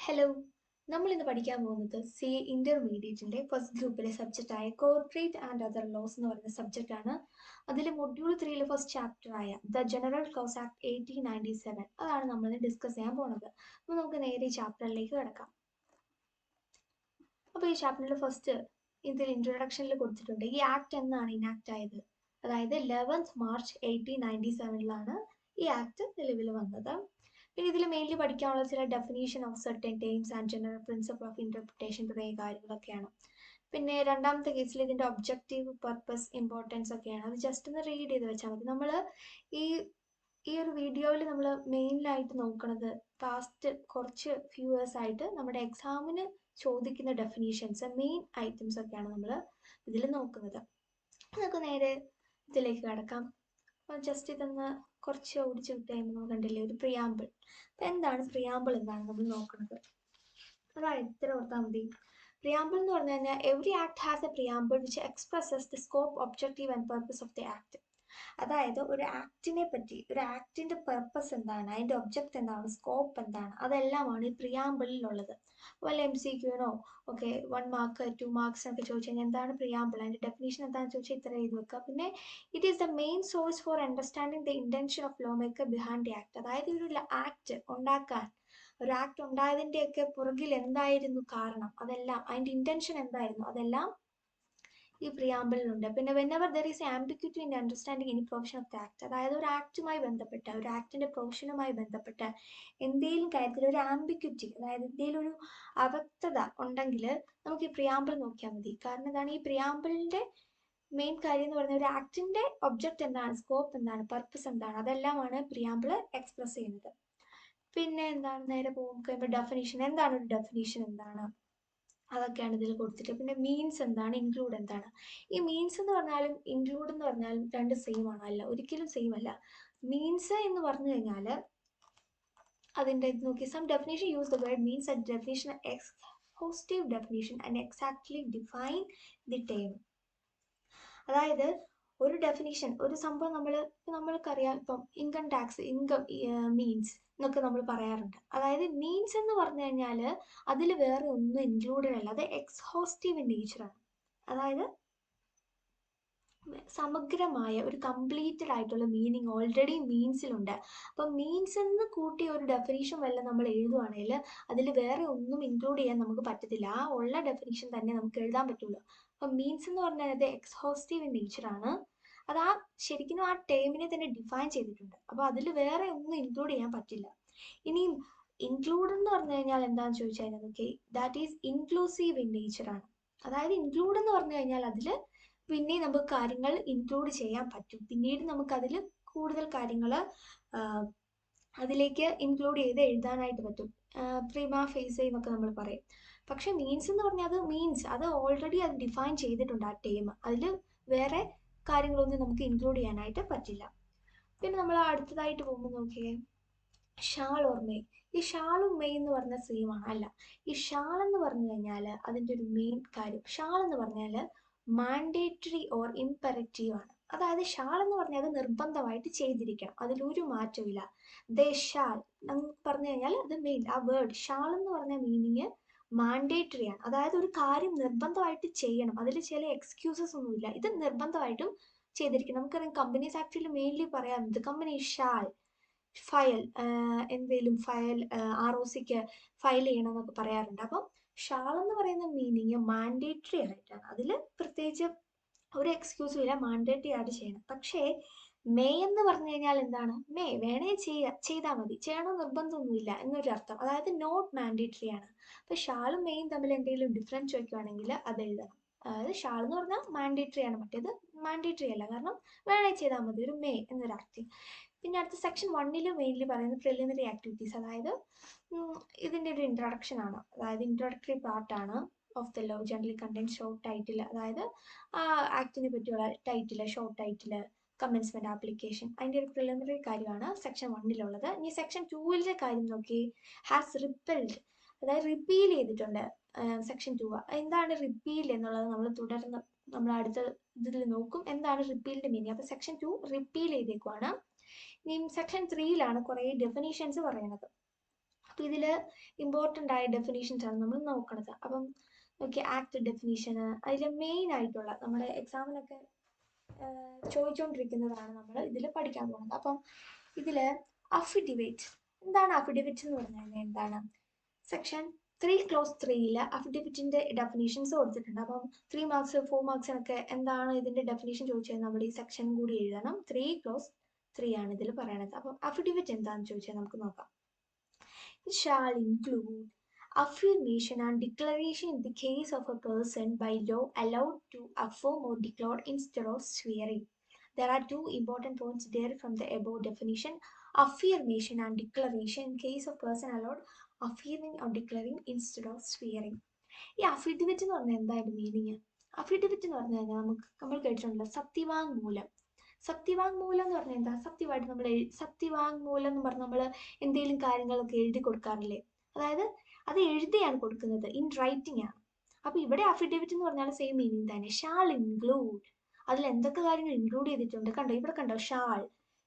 Hello, നമ്മൾ ഇന്ന് പഠിക്കാൻ പോകുന്നത് ഇന്റർമീഡിയറ്റിന്റെ ഫസ്റ്റ് ഗ്രൂപ്പിലെ സബ്ജക്റ്റ് ആയ കോർപ്പറേറ്റ് ആൻഡ് അതർ ലോസ് എന്ന് പറയുന്ന സബ്ജക്റ്റ് ആണ്. അതിൽ മൊഡ്യൂൾ 3 ഫസ്റ്റ് ചാപ്റ്റർ ആയ ദ ജനറൽ ക്ലോസ് ആക്ട് 1897 അതാണ് നമ്മൾ ഡിസ്കസ് ചെയ്യാൻ പോകുന്നത്. അപ്പോൾ നമുക്ക് നേരെ ഈ ചാപ്റ്ററിലേക്ക് കിടക്കാം. അപ്പോൾ ഈ ചാപ്റ്ററിൽ ഫസ്റ്റ് ഇതിൽ ഇൻട്രൊഡക്ഷനിൽ കൊടുത്തിട്ടുണ്ട് ഈ ആക്ട് എന്നാണ് ഇനാക്ട് ആയത്. അതായത് 11th March 1897 ഈ ആക്ട് നിലവിൽ വന്നത്. പിന്നെ ഇതിൽ മെയിൻലി പഠിക്കാനുള്ള ചില definition of certain terms and general principle of interpretation തുടങ്ങിയ കാര്യങ്ങളൊക്കെയാണ്. പിന്നെ രണ്ടാമത്തെ കേസിൽ ഇതിന്റെ ഒബ്ജക്റ്റീവ്, പർപ്പസ്, ഇമ്പോർട്ടൻസ് ഒക്കെയാണ്. അത് ജസ്റ്റ് ഒന്ന് റീഡ് ചെയ്ത് വെച്ചാൽ മതി. നമ്മൾ ഈ ഈ ഒരു വീഡിയോയിൽ നമ്മൾ മെയിനായിട്ട് നോക്കുന്നത് പാസ്റ്റ് കുറച്ച് ഫ്യൂ ഇയേഴ്സ് ആയിട്ട് നമ്മുടെ എക്സാമിന് ചോദിക്കുന്ന ഡെഫിനീഷൻസ്, മെയിൻ ഐറ്റംസ് ഒക്കെയാണ് നമ്മൾ ഇതിൽ നോക്കുന്നത്. നമുക്ക് നേരെ ഇതിലേക്ക് കിടക്കാം. ജസ്റ്റ് ഇതൊന്ന് കുറച്ച് ഓടിച്ചു വിട്ട് കഴിയുമ്പോൾ നമുക്ക് കണ്ടില്ലേ ഒരു പ്രിയാമ്പിൾ. അപ്പം എന്താണ് പ്രിയാമ്പിൾ എന്നാണ് നമ്മൾ നോക്കുന്നത്. അതായത് ഇത്ര ഓർത്താൽ മതി. പ്രിയാമ്പിൾ എന്ന് പറഞ്ഞു കഴിഞ്ഞാൽ every act has A preamble which expresses the scope, objective and purpose of the act. അതായത് ഒരു ആക്ടിനെ പറ്റി, ഒരു ആക്ടിന്റെ പർപ്പസ് എന്താണ്, അതിന്റെ ഒബ്ജക്റ്റ് എന്താണ്, സ്കോപ്പ് എന്താണ്, അതെല്ലാമാണ് ഈ പ്രിയാമ്പിളിലുള്ളത്. വല്ല MCQനോ ഓക്കെ 1 മാർക്ക് 2 മാർക്സ് ഒക്കെ ചോദിച്ചു കഴിഞ്ഞാൽ എന്താണ് പ്രിയാമ്പിൾ, അതിന്റെ ഡെഫിനേഷൻ എന്താണെന്ന് ചോദിച്ചാൽ ഇത്ര എഴുതി വെക്കുക. പിന്നെ it is the main source for understanding the intention of law maker behind the act. അതായത് ഒരു ആക്ട് ഉണ്ടാക്കാൻ, ഒരു ആക്ട് ഉണ്ടായതിന്റെയൊക്കെ പുറകിൽ എന്തായിരുന്നു കാരണം, അതെല്ലാം അതിന്റെ ഇന്റൻഷൻ എന്തായിരുന്നു, അതെല്ലാം ഈ പ്രിയാമ്പിളിലുണ്ട്. പിന്നെ whenever there is ambiguity in understanding any provision of the act, അതായത് ഒരു ആക്ടുമായി ബന്ധപ്പെട്ട, ഒരു ആക്ടിന്റെ പ്രൊവിഷനുമായി ബന്ധപ്പെട്ട എന്തെങ്കിലും കാര്യത്തിൽ ഒരു ആംബിഗ്വിറ്റി, അതായത് എന്തെങ്കിലും ഒരു അവ്യക്തത ഉണ്ടെങ്കിൽ നമുക്ക് ഈ പ്രിയാമ്പിൾ നോക്കിയാൽ മതി. കാരണം എന്താണ്, ഈ പ്രിയാമ്പിളിന്റെ മെയിൻ കാര്യം എന്ന് പറയുന്നത് ഒരു ആക്ടിന്റെ ഒബ്ജക്റ്റ് എന്താണ്, സ്കോപ്പ് എന്താണ്, പർപ്പസ് എന്താണ്, അതെല്ലാമാണ് പ്രിയാമ്പിൾ എക്സ്പ്രസ് ചെയ്യുന്നത്. പിന്നെ എന്താണ്, നേരെ പോകുമ്പോൾ ഡെഫിനീഷൻ എന്താണ്, ഒരു ഡെഫിനീഷൻ എന്താണ്, അതൊക്കെയാണ് ഇതിൽ കൊടുത്തിട്ട്. പിന്നെ മീൻസ് എന്താണ്, ഇൻക്ലൂഡ് എന്താണ്. ഈ മീൻസ് എന്ന് പറഞ്ഞാലും ഇൻക്ലൂഡ് എന്ന് പറഞ്ഞാലും രണ്ട് സെയിം ആണ്? അല്ല, ഒരിക്കലും സെയിം അല്ല. മീൻസ് എന്ന് പറഞ്ഞു കഴിഞ്ഞാൽ അതിൻ്റെ ഇത് നോക്കി, some definition use the word means at definition exhaustive definition and exactly define the term. അതായത് ഒരു ഡെഫിനേഷൻ, ഒരു സംഭവം നമ്മൾക്കറിയാം. ഇപ്പം ഇൻകം ടാക്സ്, ഇൻകം മീൻസ് എന്നൊക്കെ നമ്മൾ പറയാറുണ്ട്. അതായത് മീൻസ് എന്ന് പറഞ്ഞു കഴിഞ്ഞാൽ അതിൽ വേറെ ഒന്നും ഇൻക്ലൂഡഡ് അല്ല, അത് എക്സ്ഹോസ്റ്റീവ് ഇൻ നേച്ചറാണ്. അതായത് സമഗ്രമായ ഒരു കംപ്ലീറ്റഡ് ആയിട്ടുള്ള മീനിങ് ഓൾറെഡി മീൻസിലുണ്ട്. അപ്പം മീൻസ് എന്ന് കൂട്ടിയ ഒരു ഡെഫിനേഷൻ വല്ല നമ്മൾ എഴുതുവാണെങ്കിൽ അതിൽ വേറെ ഒന്നും ഇൻക്ലൂഡ് ചെയ്യാൻ നമുക്ക് പറ്റത്തില്ല. ആ ഉള്ള ഡെഫിനേഷൻ തന്നെ നമുക്ക് എഴുതാൻ പറ്റുള്ളൂ. അപ്പം മീൻസ് എന്ന് പറഞ്ഞാൽ അത് എക്സ്ഹോസ്റ്റീവ് ഇൻ നേച്ചറാണ്. അത് ശരിക്കും ആ ടേമിനെ തന്നെ ഡിഫൈൻ ചെയ്തിട്ടുണ്ട്. അപ്പോൾ അതിൽ വേറെ ഒന്നും ഇൻക്ലൂഡ് ചെയ്യാൻ പറ്റില്ല. ഇനിയും ഇൻക്ലൂഡ് എന്ന് പറഞ്ഞു കഴിഞ്ഞാൽ എന്താണെന്ന് ചോദിച്ചു കഴിഞ്ഞാൽ okay, that is inclusive in നേച്ചറാണ്. അതായത് ഇൻക്ലൂഡ് എന്ന് പറഞ്ഞു കഴിഞ്ഞാൽ അതിൽ പിന്നെ നമുക്ക് കാര്യങ്ങൾ ഇൻക്ലൂഡ് ചെയ്യാൻ പറ്റും. പിന്നീട് നമുക്കതിൽ കൂടുതൽ കാര്യങ്ങൾ അതിലേക്ക് ഇൻക്ലൂഡ് ചെയ്ത് എഴുതാനായിട്ട് പറ്റും. പ്രിമ ഫേസ് എന്നൊക്കെ നമ്മൾ പറയും. പക്ഷെ മീൻസ് എന്ന് പറഞ്ഞാൽ അത് മീൻസ്, അത് ഓൾറെഡി അത് ഡിഫൈൻ ചെയ്തിട്ടുണ്ട് ആ ടേം. അതിൽ വേറെ കാര്യങ്ങളൊന്നും നമുക്ക് ഇൻക്ലൂഡ് ചെയ്യാനായിട്ട് പറ്റില്ല. പിന്നെ നമ്മൾ അടുത്തതായിട്ട് പോകുമ്പോൾ നോക്കിയേ, ഷാൾ ഓർ മെയ്. ഈ ഷാളും മെയ് എന്ന് പറഞ്ഞ സെയിം ആണ്? അല്ല. ഈ ഷാൾ എന്ന് പറഞ്ഞു കഴിഞ്ഞാൽ അതിൻ്റെ ഒരു മെയിൻ കാര്യം, ഷാൾ എന്ന് പറഞ്ഞാൽ മാൻഡേറ്ററി ഓർ ഇംപെററ്റീവ് ആണ്. അതായത് ഷാൾ എന്ന് പറഞ്ഞാൽ അത് നിർബന്ധമായിട്ട് ചെയ്തിരിക്കണം, അതിലൊരു മാറ്റവും ഇല്ല. ദേ ഷാൾ എന്ന് പറഞ്ഞു കഴിഞ്ഞാൽ അത് മെയിൻ, ആ വേർഡ് ഷാൾ എന്ന് പറഞ്ഞ മീനിങ് മാൻഡേറ്ററി ആണ്. അതായത് ഒരു കാര്യം നിർബന്ധമായിട്ട് ചെയ്യണം, അതിൽ ചില എക്സ്ക്യൂസസ് ഒന്നുമില്ല, ഇത് നിർബന്ധമായിട്ടും ചെയ്തിരിക്കണം. നമുക്കറിയാം കമ്പനീസ് ആക്ടിൽ മെയിൻലി പറയാറുണ്ട് കമ്പനി ഷാൾ ഫയൽ, എന്തെങ്കിലും ഫയൽ ROCക്ക് ഫയൽ ചെയ്യണമെന്നൊക്കെ പറയാറുണ്ട്. അപ്പം ഷാൾ എന്ന് പറയുന്ന മീനിങ് മാൻഡേറ്ററി ആയിട്ടാണ്, അതിൽ പ്രത്യേകിച്ച് ഒരു എക്സ്ക്യൂസും ഇല്ല, മാൻഡേറ്ററി ആയിട്ട് ചെയ്യണം. പക്ഷേ മേ എന്ന് പറഞ്ഞു കഴിഞ്ഞാൽ എന്താണ്, മേ വേണേ ചെയ്താൽ മതി, ചെയ്യണോ നിർബന്ധമൊന്നുമില്ല എന്നൊരു അർത്ഥം. അതായത് നോട്ട് മാൻഡേറ്ററി ആണ്. അപ്പൊ ഷാളും മേയും തമ്മിൽ എന്തെങ്കിലും ഡിഫറൻസ് ചോദിക്കുകയാണെങ്കിൽ അത് എഴുതണം. അതായത് ഷാൾ എന്ന് പറഞ്ഞാൽ മാൻഡേറ്ററി ആണ്, മറ്റേത് മാൻഡേറ്ററി അല്ല, കാരണം വേണേ ചെയ്താൽ മതി, ഒരു മേ എന്നൊരർത്ഥം. പിന്നെ അടുത്ത സെക്ഷൻ 1 മെയിൻലി പറയുന്നത് പ്രിലിമിനറി ആക്ടിവിറ്റീസ്. അതായത് ഇതിൻ്റെ ഒരു ഇൻട്രൊഡക്ഷൻ ആണ്, അതായത് ഇൻട്രൊഡക്ടറി പാർട്ടാണ് of the law. Generally contain short title, അതായത് ആ ആക്ടിനെ പറ്റിയുള്ള title, short title, commencement, application, അതിൻ്റെ ഒരു പ്രിലിമിനറി കാര്യമാണ് സെക്ഷൻ 1 ഇനി സെക്ഷൻ 2 കാര്യം നോക്കി, ഹാസ് റിപ്പൽഡ്, അതായത് റിപ്പീൽ ചെയ്തിട്ടുണ്ട് സെക്ഷൻ 2. എന്താണ് റിപ്പീൽ എന്നുള്ളത് നമ്മൾ തുടർന്ന് നമ്മൾ അടുത്ത ഇതിൽ നോക്കും, എന്താണ് റിപ്പീലിന്റെ മീനിങ്. അപ്പൊ സെക്ഷൻ 2 റിപ്പീൽ ചെയ്തേക്കുവാണ്. ഇനി സെക്ഷൻ 3 കുറേ ഡെഫിനീഷൻസ് പറയുന്നത്. അപ്പം ഇതിൽ ഇമ്പോർട്ടൻ്റ് ആയ ഡെഫിനേഷൻസ് ആണ് നമ്മൾ നോക്കുന്നത്. അപ്പം ഓക്കെ, ആക്ട് ഡെഫിനീഷന് അതിൽ മെയിൻ ആയിട്ടുള്ള നമ്മുടെ എക്സാമിനൊക്കെ ചോദിച്ചുകൊണ്ടിരിക്കുന്നതാണ് നമ്മൾ ഇതിൽ പഠിക്കാൻ പോകുന്നത്. അപ്പം ഇതിൽ അഫിഡവിറ്റ്, എന്താണ് അഫിഡവിറ്റ് എന്ന് പറഞ്ഞാൽ എന്താണ്? സെക്ഷൻ 3 ക്ലോസ് 3 അഫിഡവിറ്റിന്റെ ഡെഫിനേഷൻസ് കൊടുത്തിട്ടുണ്ട്. അപ്പം 3 മാർക്സ് 4 മാർക്സിനൊക്കെ എന്താണ് ഇതിന്റെ ഡെഫിനേഷൻ ചോദിച്ചാൽ നമ്മൾ ഈ സെക്ഷൻ കൂടി എഴുതണം. 3 ക്ലോസ് 3 ആണ് ഇതിൽ പറയണത്. അപ്പം അഫിഡവിറ്റ് എന്താണെന്ന് ചോദിച്ചാൽ നമുക്ക് നോക്കാം. It shall include affirmation and declaration in the case of a person by law allowed to affirm or declare instead of swearing. There are two important points derived from the above definition: affirmation and declaration in case of person allowed affirming or declaring instead of swearing. ഈ affidavit എന്ന് പറഞ്ഞാൽ എന്തായാലും meaning? Affidavit എന്ന് പറഞ്ഞു കഴിഞ്ഞാൽ നമ്മൾ കേട്ടിട്ടുണ്ടല്ലോ സത്യവാങ്മൂലം. സത്യവാങ്മൂലം എന്ന് പറഞ്ഞാൽ എന്താ? സത്യമായിട്ട് നമ്മൾ സത്യവാങ്മൂലം എന്ന് പറഞ്ഞാൽ നമ്മൾ എന്തെങ്കിലും കാര്യങ്ങളൊക്കെ എഴുതി കൊടുക്കാറില്ലേ? അതായത് അത് എഴുതിയാണ് കൊടുക്കുന്നത്, ഇൻ റൈറ്റിംഗ് ആണ്. അപ്പൊ ഇവിടെ അഫിഡവിറ്റ് എന്ന് പറഞ്ഞാൽ സെയിം മീനിങ് തന്നെ. ഷാൾ ഇൻക്ലൂഡ്, അതിൽ എന്തൊക്കെ കാര്യങ്ങൾ ഇൻക്ലൂഡ് ചെയ്തിട്ടുണ്ട് കണ്ടോ? ഇവിടെ കണ്ടോ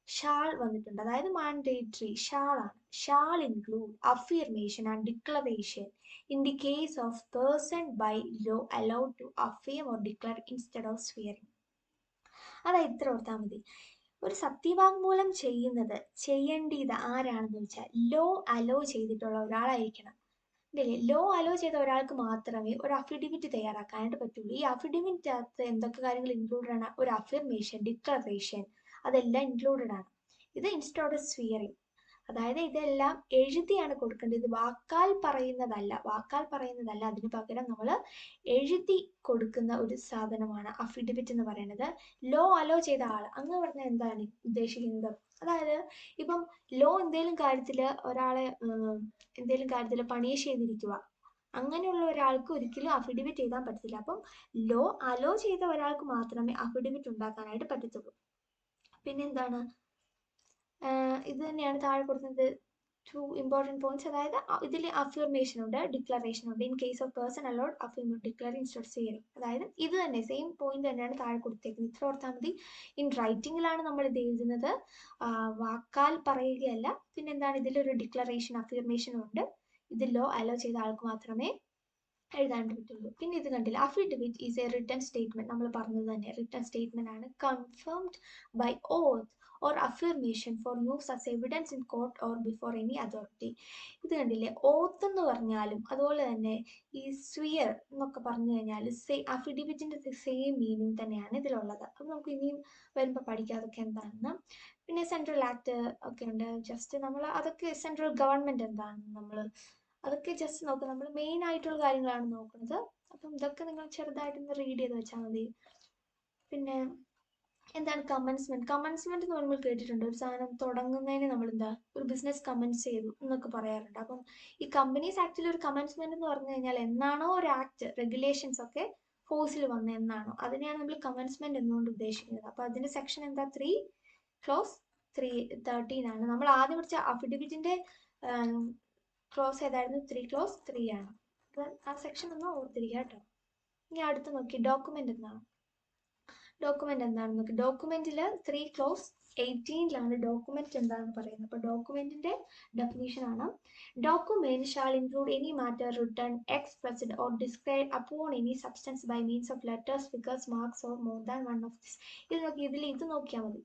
ഷാൾ വന്നിട്ടുണ്ട്, അതായത് മാൻഡേറ്ററി ഷാൾ ആണ്. Shall include affirmation and declaration in the case of person by law allowed to affirm or declare instead of swearing. അതായത് ഇത്ര ഓർത്താൽ മതി. ഒരു സത്യവാങ്മൂലം ചെയ്യേണ്ടത് ആരാണെന്ന് വെച്ചാൽ ലോ അലോ ചെയ്തിട്ടുള്ള ഒരാളായിരിക്കണം. ഇല്ലേ? ലോ അലോ ചെയ്ത ഒരാൾക്ക് മാത്രമേ ഒരു അഫിഡവിറ്റ് തയ്യാറാക്കാനായിട്ട് പറ്റുള്ളൂ. ഈ അഫിഡവിറ്റ് അകത്ത് എന്തൊക്കെ കാര്യങ്ങൾ ഇൻക്ലൂഡഡ് ആണ്? ഒരു അഫിർമേഷൻ, ഡിക്ലറേഷൻ, അതെല്ലാം ഇൻക്ലൂഡഡ് ആണ്. ഇത് ഇൻസ്റ്റെഡ് ഓഫ് സ്വിയറിംഗ്, അതായത് ഇതെല്ലാം എഴുതിയാണ് കൊടുക്കേണ്ടത്, വാക്കാൽ പറയുന്നതല്ല. അതിന് പകരം നമ്മൾ എഴുതി കൊടുക്കുന്ന ഒരു സാധനമാണ് അഫിഡവിറ്റ് എന്ന് പറയുന്നത്. ലോ അലോ ചെയ്ത ആൾ അങ്ങ് പറഞ്ഞാൽ എന്താണ് ഉദ്ദേശിക്കുന്നത്? അതായത് ഇപ്പം ലോ എന്തെങ്കിലും കാര്യത്തിൽ പണിഷ് ചെയ്തിരിക്കുക, അങ്ങനെയുള്ള ഒരാൾക്ക് ഒരിക്കലും അഫിഡവിറ്റ് എഴുതാൻ പറ്റത്തില്ല. അപ്പം ലോ അലോ ചെയ്ത ഒരാൾക്ക് മാത്രമേ അഫിഡവിറ്റ് ഉണ്ടാക്കാനായിട്ട് പറ്റത്തുള്ളൂ. പിന്നെന്താണ്? ഇത് തന്നെയാണ് താഴെ കൊടുക്കുന്നത് ടു ഇമ്പോർട്ടൻറ്റ് പോയിന്റ്സ്. അതായത് ഇതിൽ അഫിർമേഷൻ ഉണ്ട്, ഡിക്ലറേഷൻ ഉണ്ട്. In case of person allowed affirm declare instead of swearing. അതായത് ഇത് തന്നെ സെയിം പോയിന്റ് തന്നെയാണ് താഴെ കൊടുത്തേക്കുന്നത്. ഇത്ര ഓർത്താൽ മതി. ഇൻ റൈറ്റിംഗിലാണ് നമ്മൾ ഇത് എഴുതുന്നത്, വാക്കാൽ പറയുകയല്ല. പിന്നെ എന്താണ്? ഇതിലൊരു ഡിക്ലറേഷൻ അഫിർമേഷൻ ഉണ്ട്. ഇത് ലോ അലോ ചെയ്ത ആൾക്ക് മാത്രമേ എഴുതാൻ പറ്റുള്ളൂ. പിന്നെ ഇത് കണ്ടില്ല, affidavit is a written statement. നമ്മൾ പറഞ്ഞത് തന്നെ റിട്ടൺ സ്റ്റേറ്റ്മെന്റ് ആണ്. Confirmed by oath or affirmation for use as evidence in court or before any authority. ഇത് കണ്ടില്ലേ? ഓത്ത് എന്ന് പറഞ്ഞാലും അതുപോലെ തന്നെ ഈ സ്വിയർ എന്നൊക്കെ പറഞ്ഞു കഴിഞ്ഞാൽ അഫിഡവിറ്റിന്റെ സെയിം മീനിങ് തന്നെയാണ് ഇതിലുള്ളത്. അപ്പം നമുക്ക് ഇനിയും വരുമ്പോൾ പഠിക്കാം അതൊക്കെ എന്താണെന്ന്. പിന്നെ സെൻട്രൽ ആക്ട് ഒക്കെ ഉണ്ട്. ജസ്റ്റ് നമ്മൾ അതൊക്കെ സെൻട്രൽ ഗവൺമെന്റ് എന്താണെന്ന് നമ്മൾ അതൊക്കെ ജസ്റ്റ് നോക്കുക. നമ്മൾ മെയിൻ ആയിട്ടുള്ള കാര്യങ്ങളാണ് നോക്കുന്നത്. അപ്പം ഇതൊക്കെ നിങ്ങൾ ചെറുതായിട്ടൊന്ന് റീഡ് ചെയ്ത് വെച്ചാൽ മതി. പിന്നെ എന്താണ് കമൻസ്മെന്റ് എന്ന് പറയുമ്പോൾ കേട്ടിട്ടുണ്ട്, ഒരു സാധനം തുടങ്ങുന്നതിന് നമ്മൾ ഒരു ബിസിനസ് കമൻസ് ചെയ്തു എന്നൊക്കെ പറയാറുണ്ട്. അപ്പം ഈ കമ്പനീസ് ആക്ടിൽ ഒരു കമൻസ്മെന്റ് എന്ന് പറഞ്ഞു കഴിഞ്ഞാൽ എന്നാണോ ഒരു ആക്ട് റെഗുലേഷൻസ് ഒക്കെ ഫോഴ്സിൽ വന്ന എന്നാണോ അതിനെയാണ് നമ്മൾ കമൻസ്മെന്റ് എന്നുകൊണ്ട് ഉദ്ദേശിക്കുന്നത്. അപ്പൊ അതിന്റെ സെക്ഷൻ എന്താ? 3 ക്ലോസ് 13 ആണ്. നമ്മൾ ആദ്യം പഠിച്ച അഫിഡവിറ്റിന്റെ ക്ലോസ് ഏതായിരുന്നു? 3 ക്ലോസ് 3 ആണ്. ആ സെക്ഷൻ ഒന്ന് ഓർത്തിരിക്കുക കേട്ടോ. ഇനി അടുത്ത് നോക്കി ഡോക്യുമെന്റ് എന്താണ്? എന്താണെന്ന് നോക്കി. ഡോക്യുമെന്റിൽ 3 ക്ലോസ് 18 ഡോക്യുമെന്റ് എന്താണെന്ന് പറയുന്നത്. അപ്പൊ ഡോക്യുമെന്റിന്റെ ഡെഫിനേഷൻ ആണ്: document shall include any matter written, expressed or describe upon any substance by means of letters, figures, marks or more than one of this. ഇത് നോക്കിയാൽ മതി.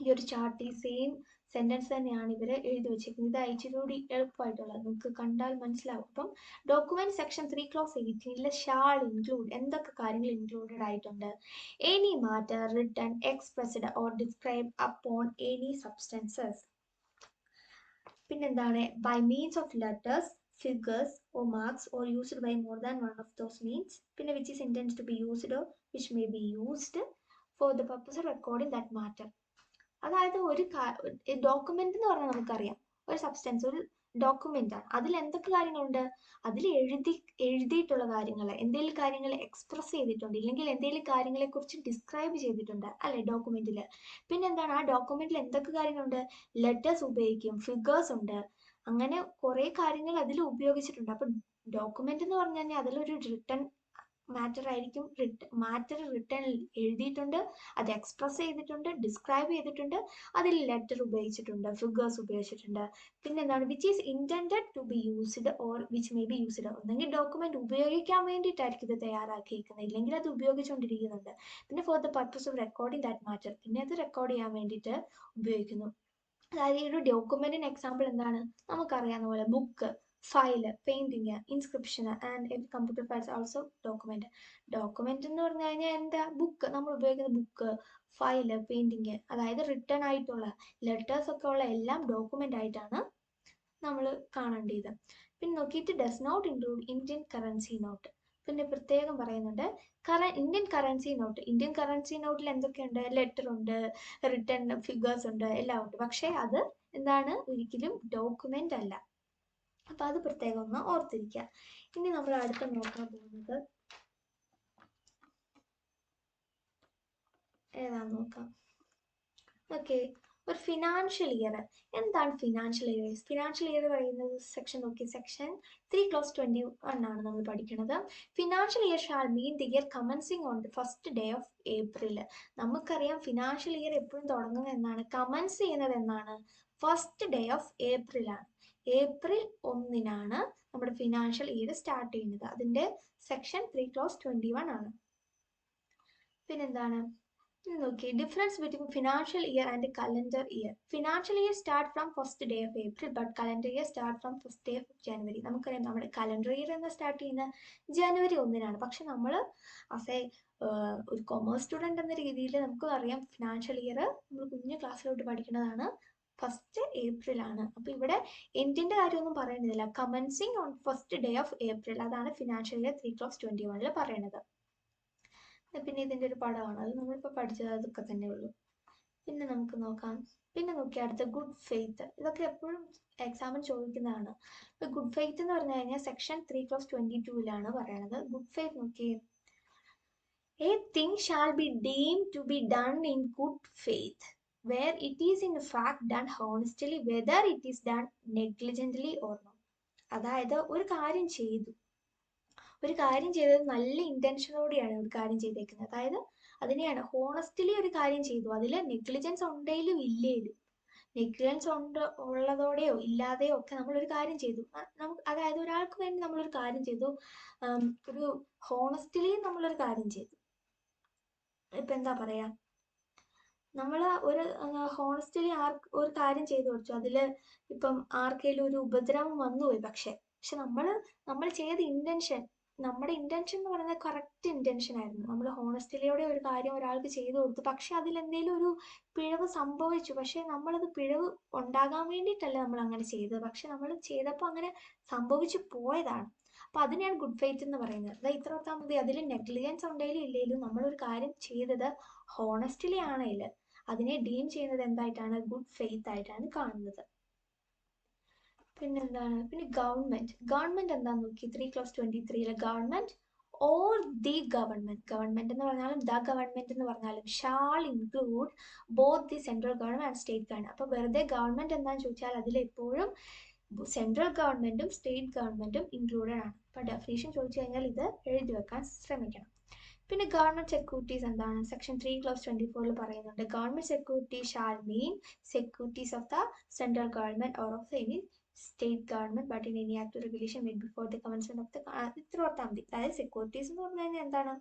ഈ ഒരു ചാർട്ടിൽ സെയിം സെന്റൻസ് തന്നെയാണ് ഇവർ എഴുതി വെച്ചിരിക്കുന്നത്. ഇത് ഇച്ചിരി എളുപ്പമായിട്ടുള്ളത്, നിങ്ങൾക്ക് കണ്ടാൽ മനസ്സിലാവും. അപ്പം document section 3 clause 18 shall include എന്തൊക്കെ കാര്യങ്ങൾ ഇൻക്ലൂഡഡ് ആയിട്ടുണ്ട്? Any matter written, expressed or describe upon any substances. പിന്നെന്താണ്? By means of letters, figures or marks or used by more than one of those means. പിന്നെ which is intended to be used or which may be used for the purpose of recording that matter. അതായത് ഒരു document എന്ന് പറഞ്ഞാൽ നമുക്കറിയാം ഒരു substance, ഒരു document ആണ്. അതിൽ എന്തൊക്കെ കാര്യങ്ങളുണ്ട്? അതിൽ എഴുതിയിട്ടുള്ള കാര്യങ്ങൾ, എന്തെങ്കിലും കാര്യങ്ങൾ എക്സ്പ്രസ് ചെയ്തിട്ടുണ്ട്, ഇല്ലെങ്കിൽ എന്തെങ്കിലും കാര്യങ്ങളെ കുറിച്ച് ഡിസ്ക്രൈബ് ചെയ്തിട്ടുണ്ട് അല്ലെ ഡോക്യുമെന്റിൽ. പിന്നെ എന്താണ്? ആ ഡോക്യുമെന്റിൽ എന്തൊക്കെ കാര്യങ്ങളുണ്ട്? ലെറ്റേഴ്സ് ഉപയോഗിക്കും, ഫിഗേഴ്സ് ഉണ്ട്, അങ്ങനെ കുറെ കാര്യങ്ങൾ അതിൽ ഉപയോഗിച്ചിട്ടുണ്ട്. അപ്പൊ ഡോക്യുമെന്റ് എന്ന് പറഞ്ഞു കഴിഞ്ഞാൽ അതിലൊരു റിട്ടൺ മാറ്റർ ആയിരിക്കും. മാറ്റർ റിട്ടേൺ എഴുതിയിട്ടുണ്ട്, അത് എക്സ്പ്രസ് ചെയ്തിട്ടുണ്ട്, ഡിസ്ക്രൈബ് ചെയ്തിട്ടുണ്ട്, അതിൽ ലെറ്റർ ഉപയോഗിച്ചിട്ടുണ്ട്, ഫിഗേഴ്സ് ഉപയോഗിച്ചിട്ടുണ്ട്. പിന്നെ എന്താണ് which is intended to be used or which may be used. ഒന്നെങ്കിൽ ഡോക്യുമെന്റ് ഉപയോഗിക്കാൻ വേണ്ടിയിട്ടായിരിക്കും ഇത് തയ്യാറാക്കിയിരിക്കുന്നത്, ഇല്ലെങ്കിൽ അത് ഉപയോഗിച്ചുകൊണ്ടിരിക്കുന്നുണ്ട്. പിന്നെ for the purpose of recording that matter, പിന്നെ അത് റെക്കോർഡ് ചെയ്യാൻ വേണ്ടിയിട്ട് ഉപയോഗിക്കുന്നു. അതായത് ഈ ഒരു ഡോക്യുമെന്റിന് എക്സാമ്പിൾ എന്താണ്, നമുക്കറിയാവുന്ന പോലെ book, file, painting, inscription and computer files also document. Document എന്ന് പറഞ്ഞു കഴിഞ്ഞാൽ എന്താ, ബുക്ക്, നമ്മൾ ഉപയോഗിക്കുന്ന ബുക്ക്, ഫയല്, പെയിന്റിങ്, അതായത് റിട്ടേൺ ആയിട്ടുള്ള ലെറ്റേഴ്സ് ഒക്കെ ഉള്ള എല്ലാം ഡോക്യുമെന്റ് ആയിട്ടാണ് നമ്മൾ കാണേണ്ടത്. പിന്നെ നോക്കിയിട്ട് does not include Indian currency note. പിന്നെ പ്രത്യേകം പറയുന്നുണ്ട് Indian currency note. Indian currency നോട്ടിൽ എന്തൊക്കെയുണ്ട്, ലെറ്റർ ഉണ്ട്, റിട്ടേൺ ഫിഗേഴ്സ് ഉണ്ട്, എല്ലാം ഉണ്ട്. പക്ഷേ അത് എന്താണ്, ഒരിക്കലും ഡോക്യുമെന്റ് അല്ല. അപ്പൊ അത് പ്രത്യേകം ഒന്ന് ഓർത്തിരിക്കുക. ഇനി നമ്മൾ അടുത്ത നോക്കാൻ പോകുന്നത് ഏതാന്ന് നോക്കാം. ഓക്കെ, ഒരു ഫിനാൻഷ്യൽ ഇയർ. എന്താണ് ഫിനാൻഷ്യൽ ഇയർ? ഫിനാൻഷ്യൽ ഇയർ പറയുന്നത് സെക്ഷൻ നോക്കി, സെക്ഷൻ 3 ക്ലോസ് 21 ആണ് നമ്മൾ പഠിക്കുന്നത്. Financial year shall mean the year commencing on the first day of April. നമുക്കറിയാം ഫിനാൻഷ്യൽ ഇയർ എപ്പോഴും തുടങ്ങുന്നത് എന്നാണ്, കമൻസ് ചെയ്യുന്നത് എന്നാണ്, ഫസ്റ്റ് ഡേ ഓഫ് ഏപ്രിൽ ആണ്. ഏപ്രിൽ 1-നാണ് നമ്മുടെ ഫിനാൻഷ്യൽ ഇയർ സ്റ്റാർട്ട് ചെയ്യുന്നത്. അതിന്റെ സെക്ഷൻ 3 ക്ലോസ് 21 ആണ്. പിന്നെന്താണ് നോക്കി, difference between financial year and calendar year. Financial year start from first day of April, but calendar year start from first day of ജനുവരി. നമുക്കറിയാം നമ്മുടെ കലണ്ടർ ഇയർ എന്ന് സ്റ്റാർട്ട് ചെയ്യുന്ന ജനുവരി 1-നാണ്. പക്ഷെ നമ്മൾ ആസ് എ ഒരു കൊമേഴ്സ് സ്റ്റുഡൻറ് എന്ന രീതിയിൽ നമുക്ക് അറിയാം ഫിനാൻഷ്യൽ ഇയർ നമ്മൾ കുഞ്ഞു ക്ലാസ്സിലോട്ട് പഠിക്കുന്നതാണ് ഫസ്റ്റ് ഏപ്രിൽ ആണ്. അപ്പൊ ഇവിടെ എൻഡിന്റെ കാര്യമൊന്നും പറയുന്നില്ല, commencing on first day of April, അതാണ് ഫിനാൻഷ്യൽ ഇയർ 3 ക്ലോസ് 21 പറയുന്നത്. പിന്നെ ഇതിന്റെ ഒരു പടമാണ്, അത് നമ്മളിപ്പോൾ പഠിച്ചത് അതൊക്കെ തന്നെ ഉള്ളൂ. പിന്നെ നമുക്ക് നോക്കാം. പിന്നെ നോക്കി അടുത്ത ഗുഡ് ഫെയ്ത്ത്. ഇതൊക്കെ എപ്പോഴും എക്സാമിന് ചോദിക്കുന്നതാണ്. ഇപ്പൊ ഗുഡ് ഫെയ്ത്ത് എന്ന് പറഞ്ഞു കഴിഞ്ഞാൽ സെക്ഷൻ 3 ക്ലോസ് 22-ലാണ് പറയണത്. ഗുഡ് ഫെയ്ത്ത് നോക്കി, a thing shall be deemed to be done in good faith where it is in fact done honestly whether it is done negligently or not. അതായത് ഒരു കാര്യം ചെയ്തത് നല്ല ഇന്റൻഷനോടെയാണ് ഒരു കാര്യം ചെയ്തേക്കുന്നത്. അതായത് അതിനെയാണ് ഹോണസ്റ്റ്ലി ഒരു കാര്യം ചെയ്തു, അതിൽ നെഗ്ലിജൻസ് ഉണ്ടെങ്കിലും ഇല്ലേലും, നെഗ്ലിജൻസ് ഉള്ളതോടെയോ ഇല്ലാതെയോ ഒക്കെ നമ്മളൊരു കാര്യം ചെയ്തു. നമുക്ക് അതായത് ഒരാൾക്ക് വേണ്ടി നമ്മളൊരു കാര്യം ചെയ്തു, ഒരു ഹോണസ്റ്റ്ലി നമ്മളൊരു കാര്യം ചെയ്തു. ഇപ്പൊ എന്താ പറയാ, നമ്മൾ ഒരു ഹോണസ്റ്റ്ലി ഒരു കാര്യം ചെയ്തു കൊടുത്തു, അതില് ഇപ്പം ആർക്കെങ്കിലും ഒരു ഉപദ്രവം വന്നുപോയി, പക്ഷെ നമ്മൾ ചെയ്ത ഇന്റൻഷൻ, നമ്മുടെ ഇന്റൻഷൻ എന്ന് പറയുന്നത് കറക്റ്റ് ഇന്റൻഷൻ ആയിരുന്നു. നമ്മൾ ഹോണസ്റ്റ്ലിയോടെ ഒരു കാര്യം ഒരാൾക്ക് ചെയ്തു കൊടുത്തു, പക്ഷെ അതിൽ എന്തെങ്കിലും ഒരു പിഴവ് സംഭവിച്ചു. പക്ഷെ നമ്മളത് പിഴവ് ഉണ്ടാകാൻ വേണ്ടിയിട്ടല്ല നമ്മൾ അങ്ങനെ ചെയ്തത്, പക്ഷെ നമ്മൾ ചെയ്തപ്പോൾ അങ്ങനെ സംഭവിച്ചു പോയതാണ്. അപ്പൊ അതിനെയാണ് ഗുഡ് ഫെയ്ത്ത് എന്ന് പറയുന്നത്. അതായത് ഇത്ര ഓർത്താൽ മതി, അതിൽ നെഗ്ലിജൻസ് ഉണ്ടെങ്കിലും ഇല്ലെങ്കിലും നമ്മളൊരു കാര്യം ചെയ്തത് ഹോണസ്റ്റ്ലി ആണെങ്കിൽ അതിനെ ഡീം ചെയ്യുന്നത് എന്തായിട്ടാണ്, ഗുഡ് ഫെയ്ത്ത് ആയിട്ടാണ് കാണുന്നത്. പിന്നെന്താണ്, പിന്നെ ഗവൺമെന്റ് എന്താന്ന് നോക്കി, 3 ക്ലോസ് 23-ലെ ഗവൺമെന്റ് ഓർ ദി ഗവൺമെന്റ് എന്ന് പറഞ്ഞാലും ദ ഗവൺമെന്റ് എന്ന് പറഞ്ഞാലും shall include both the central government and state government. അപ്പൊ വെറുതെ ഗവൺമെന്റ് എന്താന്ന് ചോദിച്ചാൽ അതിൽ എപ്പോഴും സെൻട്രൽ ഗവൺമെന്റും സ്റ്റേറ്റ് ഗവൺമെന്റും ഇൻക്ലൂഡഡ് ആണ്. അപ്പൊ ഡെഫിനേഷൻ ചോദിച്ചു കഴിഞ്ഞാൽ ഇത് എഴുതി വെക്കാൻ ശ്രമിക്കണം. പിന്നെ ഗവൺമെന്റ് സെക്യൂരിറ്റീസ് എന്താണ്, സെക്ഷൻ 3 ക്ലോസ് 24-ൽ പറയുന്നുണ്ട്, government security shall mean securities of the central government or of any state government but in any act regulation made before the commencement of the. ഇത്ര ഓർത്താൽ മതി. അതായത് സെക്യൂരിറ്റീസ് എന്ന് പറഞ്ഞു കഴിഞ്ഞാൽ എന്താണ്,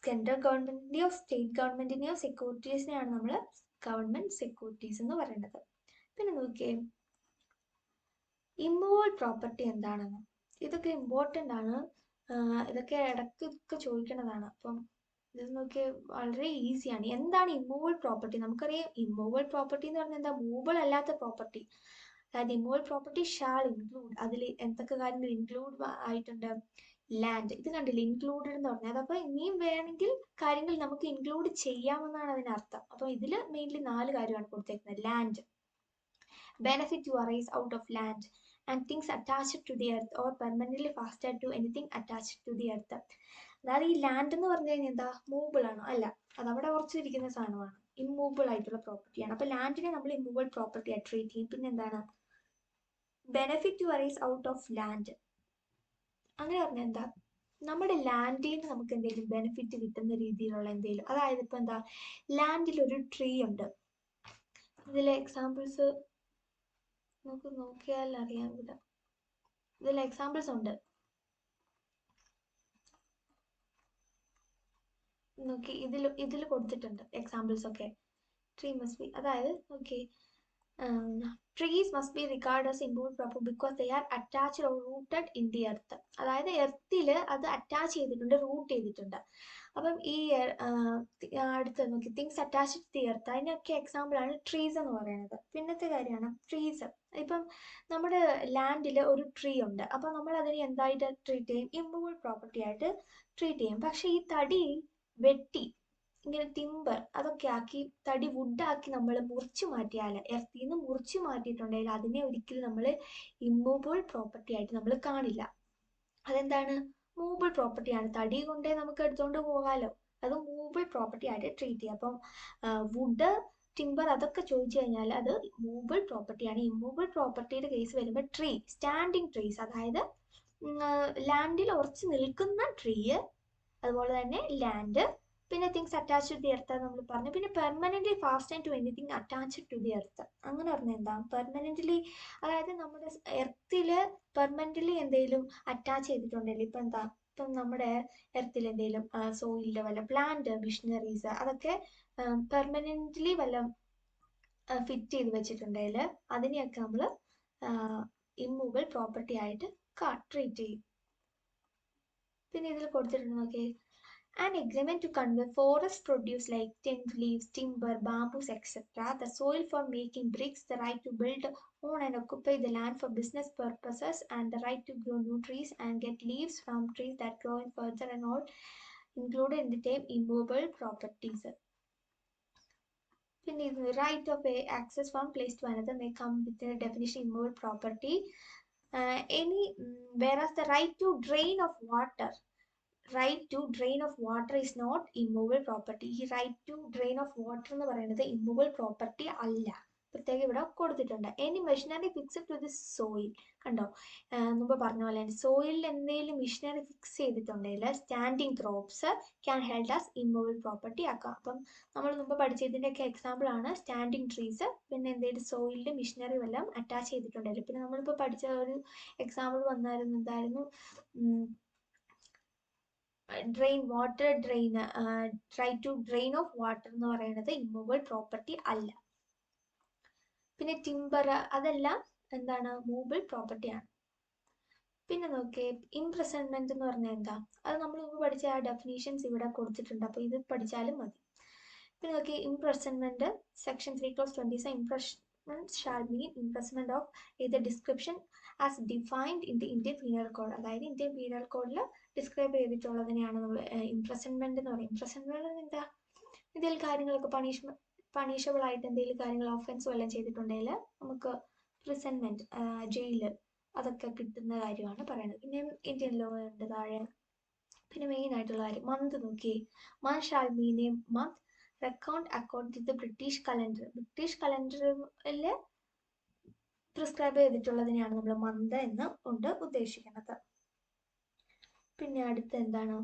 സെൻട്രൽ ഗവൺമെന്റിന്റെയോ സ്റ്റേറ്റ് ഗവൺമെന്റിന്റെയോ സെക്യൂരിറ്റീസിനെയാണ് നമ്മൾ ഗവൺമെന്റ് സെക്യൂരിറ്റീസ് എന്ന് പറയുന്നത്. പിന്നെ നോക്കിയേ, ഇമ്മൂവബിൾ പ്രോപ്പർട്ടി എന്താണെന്ന്. ഇതൊക്കെ ഇമ്പോർട്ടൻ്റ് ആണ്, ഇതൊക്കെ ഇടയ്ക്കൊക്കെ ചോദിക്കുന്നതാണ്. അപ്പം ഇത് നോക്കിയ വളരെ ഈസിയാണ്. എന്താണ് ഇമ്മൂവബിൾ പ്രോപ്പർട്ടി? നമുക്കറിയാം ഇമ്മൂവബിൾ പ്രോപ്പർട്ടി എന്ന് പറഞ്ഞാൽ എന്താ, മൂവബിൾ അല്ലാത്ത പ്രോപ്പർട്ടി. അതായത് ഇമ്മൂവബിൾ പ്രോപ്പർട്ടി ഷാൾ ഇൻക്ലൂഡ്, അതിൽ എന്തൊക്കെ കാര്യങ്ങൾ ഇൻക്ലൂഡ് ആയിട്ടുണ്ട്, ലാൻഡ്. ഇത് കണ്ടില്ല, ഇൻക്ലൂഡഡ് എന്ന് പറഞ്ഞാൽ, അപ്പൊ ഇനിയും വേണമെങ്കിൽ കാര്യങ്ങൾ നമുക്ക് ഇൻക്ലൂഡ് ചെയ്യാമെന്നാണ് അതിനർത്ഥം. അപ്പൊ ഇതിൽ മെയിൻലി 4 കാര്യമാണ് കൊടുത്തേക്കുന്നത്. Land, benefit to arise out of land, and things attached to the earth or permanently fastened to anything attached to the earth. അതായത് ഈ ലാൻഡ് എന്ന് പറഞ്ഞു കഴിഞ്ഞാൽ എന്താ, മൂവബിൾ ആണോ? അല്ല, അത് അവിടെ ഉറച്ചിരിക്കുന്ന സാധനമാണ്, ഇമ്മൂവബിൾ ആയിട്ടുള്ള പ്രോപ്പർട്ടിയാണ്. അപ്പൊ ലാൻഡിനെ നമ്മൾ ഇമ്മൂവബിൾ പ്രോപ്പർട്ടി ആയിട്ട് ട്രീറ്റ് ചെയ്യും. പിന്നെ എന്താണ്, benefit to arise out of land, അങ്ങനെ പറഞ്ഞാൽ എന്താ, നമ്മുടെ ലാൻഡിൽ നിന്ന് നമുക്ക് എന്തെങ്കിലും ബെനിഫിറ്റ് കിട്ടുന്ന രീതിയിലുള്ള എന്തെങ്കിലും, അതായത് ഇപ്പൊ എന്താ, ലാൻഡിൽ ഒരു ട്രീ ഉണ്ട്. ഇതിലെ എക്സാമ്പിൾസ് നമുക്ക് നോക്കിയാൽ അറിയാൻ പറ്റും. ഇതിൽ എക്സാമ്പിൾസ് ഉണ്ട്, നോക്കി ഇതിൽ കൊടുത്തിട്ടുണ്ട് എക്സാമ്പിൾസ് ഒക്കെ. ട്രീ മസ്റ്റ് ബി, അതായത് okay, trees must be regarded as important proper because they are attached or rooted in the earth. അതായത് എർത്തിൽ അത് അറ്റാച്ച് ചെയ്തിട്ടുണ്ട്, റൂട്ട് ചെയ്തിട്ടുണ്ട്. അപ്പം ഈ അടുത്ത് നോക്കി, things attached to the earth, അതിനൊക്കെ എക്സാമ്പിൾ ആണ് ട്രീസ് എന്ന് പറയുന്നത്. പിന്നത്തെ കാര്യമാണ് ട്രീസ്. ഇപ്പം നമ്മുടെ ലാൻഡിൽ ഒരു ട്രീ ഉണ്ട്, അപ്പം നമ്മൾ അതിനെ എന്തായിട്ട് ട്രീറ്റ് ചെയ്യും, ഇമ്മൂവബിൾ പ്രോപ്പർട്ടി ആയിട്ട് ട്രീറ്റ് ചെയ്യും. പക്ഷെ ഈ തടി വെട്ടി ഇങ്ങനെ ടിമ്പർ അതൊക്കെ ആക്കി, തടി വുഡാക്കി നമ്മൾ മുറിച്ചു മാറ്റിയാൽ, എർത്തിൽ നിന്ന് മുറിച്ചു മാറ്റിയിട്ടുണ്ടെങ്കിൽ അതിനെ ഒരിക്കലും നമ്മൾ ഇമ്മൂവബിൾ പ്രോപ്പർട്ടി ആയിട്ട് നമ്മൾ കാണില്ല. അതെന്താണ്, മൂവബിൾ പ്രോപ്പർട്ടിയാണ്. തടി കൊണ്ടേ നമുക്ക് എടുത്തുകൊണ്ട് പോകാമല്ലോ, അത് മൂവബിൾ പ്രോപ്പർട്ടി ആയിട്ട് ട്രീറ്റ് ചെയ്യുക. അപ്പം വുഡ്, ടിമ്പർ അതൊക്കെ ചോദിച്ചു കഴിഞ്ഞാൽ അത് മൂവബിൾ പ്രോപ്പർട്ടിയാണ്. ഇമ്മൂവബിൾ പ്രോപ്പർട്ടിയുടെ കേസ് വരുമ്പോൾ ട്രീ, സ്റ്റാൻഡിങ് ട്രീസ്, അതായത് ലാൻഡിൽ ഉറച്ചു നിൽക്കുന്ന ട്രീ, അതുപോലെ തന്നെ ലാൻഡ്, പിന്നെ things attached to the earth നമ്മൾ പറഞ്ഞു. പിന്നെ permanently fasten to anything attached to the earth. അങ്ങനെ പറഞ്ഞാൽ എന്താ, പെർമനന്റ്ലി, അതായത് നമ്മുടെ എർത്തിൽ പെർമനന്റ്ലി എന്തെങ്കിലും അറ്റാച്ച് ചെയ്തിട്ടുണ്ടെങ്കിൽ, ഇപ്പം എന്താ, ഇപ്പം നമ്മുടെ എർത്തിൽ എന്തെങ്കിലും സോയിലിൻ്റെ വല്ല പ്ലാന്റ് മിഷനറീസ് അതൊക്കെ പെർമനന്റ്ലി വല്ല ഫിറ്റ് ചെയ്ത് വെച്ചിട്ടുണ്ടെങ്കിൽ അതിനെയൊക്കെ നമ്മൾ ഇമ്മൂവബിൾ പ്രോപ്പർട്ടി ആയിട്ട് ട്രീറ്റ് ചെയ്യും. പിന്നെ ഇതിൽ കൊടുത്തിട്ടുണ്ട് നോക്കി, an agreement to convey forest produce like tent leaves, timber, bamboos, etc., the soil for making bricks, the right to build on and occupy the land for business purposes, and the right to grow new trees and get leaves from trees that grow in further and all included in the term immovable properties. Then the right of access from place to another may come with the definition immovable property. Whereas the right to drain of water, right to drain of water is not immovable property. ഈ right to drain of water എന്ന് പറയുന്നത് immovable property അല്ല, പ്രത്യേകം ഇവിടെ കൊടുത്തിട്ടുണ്ട്. Any machinery fixed to the soil, കണ്ടോ, മുമ്പ് പറഞ്ഞ പോലെ സോയിലിൽ എന്തെങ്കിലും മെഷീനറി ഫിക്സ് ചെയ്തിട്ടുണ്ടെങ്കിൽ standing crops can held as immovable property ആക്കാം. അപ്പം നമ്മൾ മുമ്പ് പഠിച്ചതിൻ്റെയൊക്കെ എക്സാമ്പിൾ ആണ് സ്റ്റാൻഡിങ് ട്രീസ്, പിന്നെ എന്തെങ്കിലും സോയിലിൽ മെഷീനറി വല്ലതും അറ്റാച്ച് ചെയ്തിട്ടുണ്ടെങ്കിൽ. പിന്നെ നമ്മളിപ്പോൾ പഠിച്ച ഒരു എക്സാമ്പിൾ വന്നായിരുന്നു, എന്തായിരുന്നു, drain, water drain, right to drain of water എന്ന് പറയുന്നത് ഇമ്മൂവബിൾ പ്രോപ്പർട്ടി അല്ല. പിന്നെ ടിമ്പർ അതെല്ലാം എന്താണ്, മൂവബിൾ പ്രോപ്പർട്ടിയാണ്. പിന്നെ നോക്കിയേ, ഇംപ്രസൺമെന്റ് എന്ന് പറഞ്ഞാൽ എന്താ, അത് നമ്മൾ മുമ്പ് പഠിച്ച ആ ഡെഫിനേഷൻസ് ഇവിടെ കൊടുത്തിട്ടുണ്ട്, അപ്പോൾ ഇത് പഠിച്ചാലും മതി. പിന്നെ നോക്കിയേ, imprisonment section 3 clause 27, imprisonment shall mean imprisonment of either description as defined in the Indian Penal Code. അതായത് ഇന്ത്യൻ പീനൽ കോഡിൽ ഡിസ്ക്രൈബ് ചെയ്തിട്ടുള്ളതിനെയാണ് നമ്മൾ ഇംപ്രസൺമെന്റ് എന്ന് പറയും. ഇംപ്രസൺമെന്റ് എന്താ, എന്തെങ്കിലും കാര്യങ്ങളൊക്കെ പണിഷബിൾ ആയിട്ട് എന്തെങ്കിലും കാര്യങ്ങൾ ഒഫൻസ് വല്ലതും ചെയ്തിട്ടുണ്ടെങ്കിൽ നമുക്ക് പ്രിസൺമെന്റ്, ജയില് അതൊക്കെ കിട്ടുന്ന കാര്യമാണ് പറയുന്നത്. പിന്നെ ഇന്ത്യൻ ലോ ഉണ്ട് താഴെ. പിന്നെ മെയിൻ ആയിട്ടുള്ള കാര്യം, മന്ത് നോക്കിയേ, month shall mean a month reckoned according to the British calendar. British കലണ്ടറിൽ പ്രിസ്ക്രൈബ് ചെയ്തിട്ടുള്ളതിനെയാണ് നമ്മൾ മന്ത് എന്ന് കൊണ്ട് ഉദ്ദേശിക്കുന്നത്. പിന്നെ അടുത്ത എന്താണ്,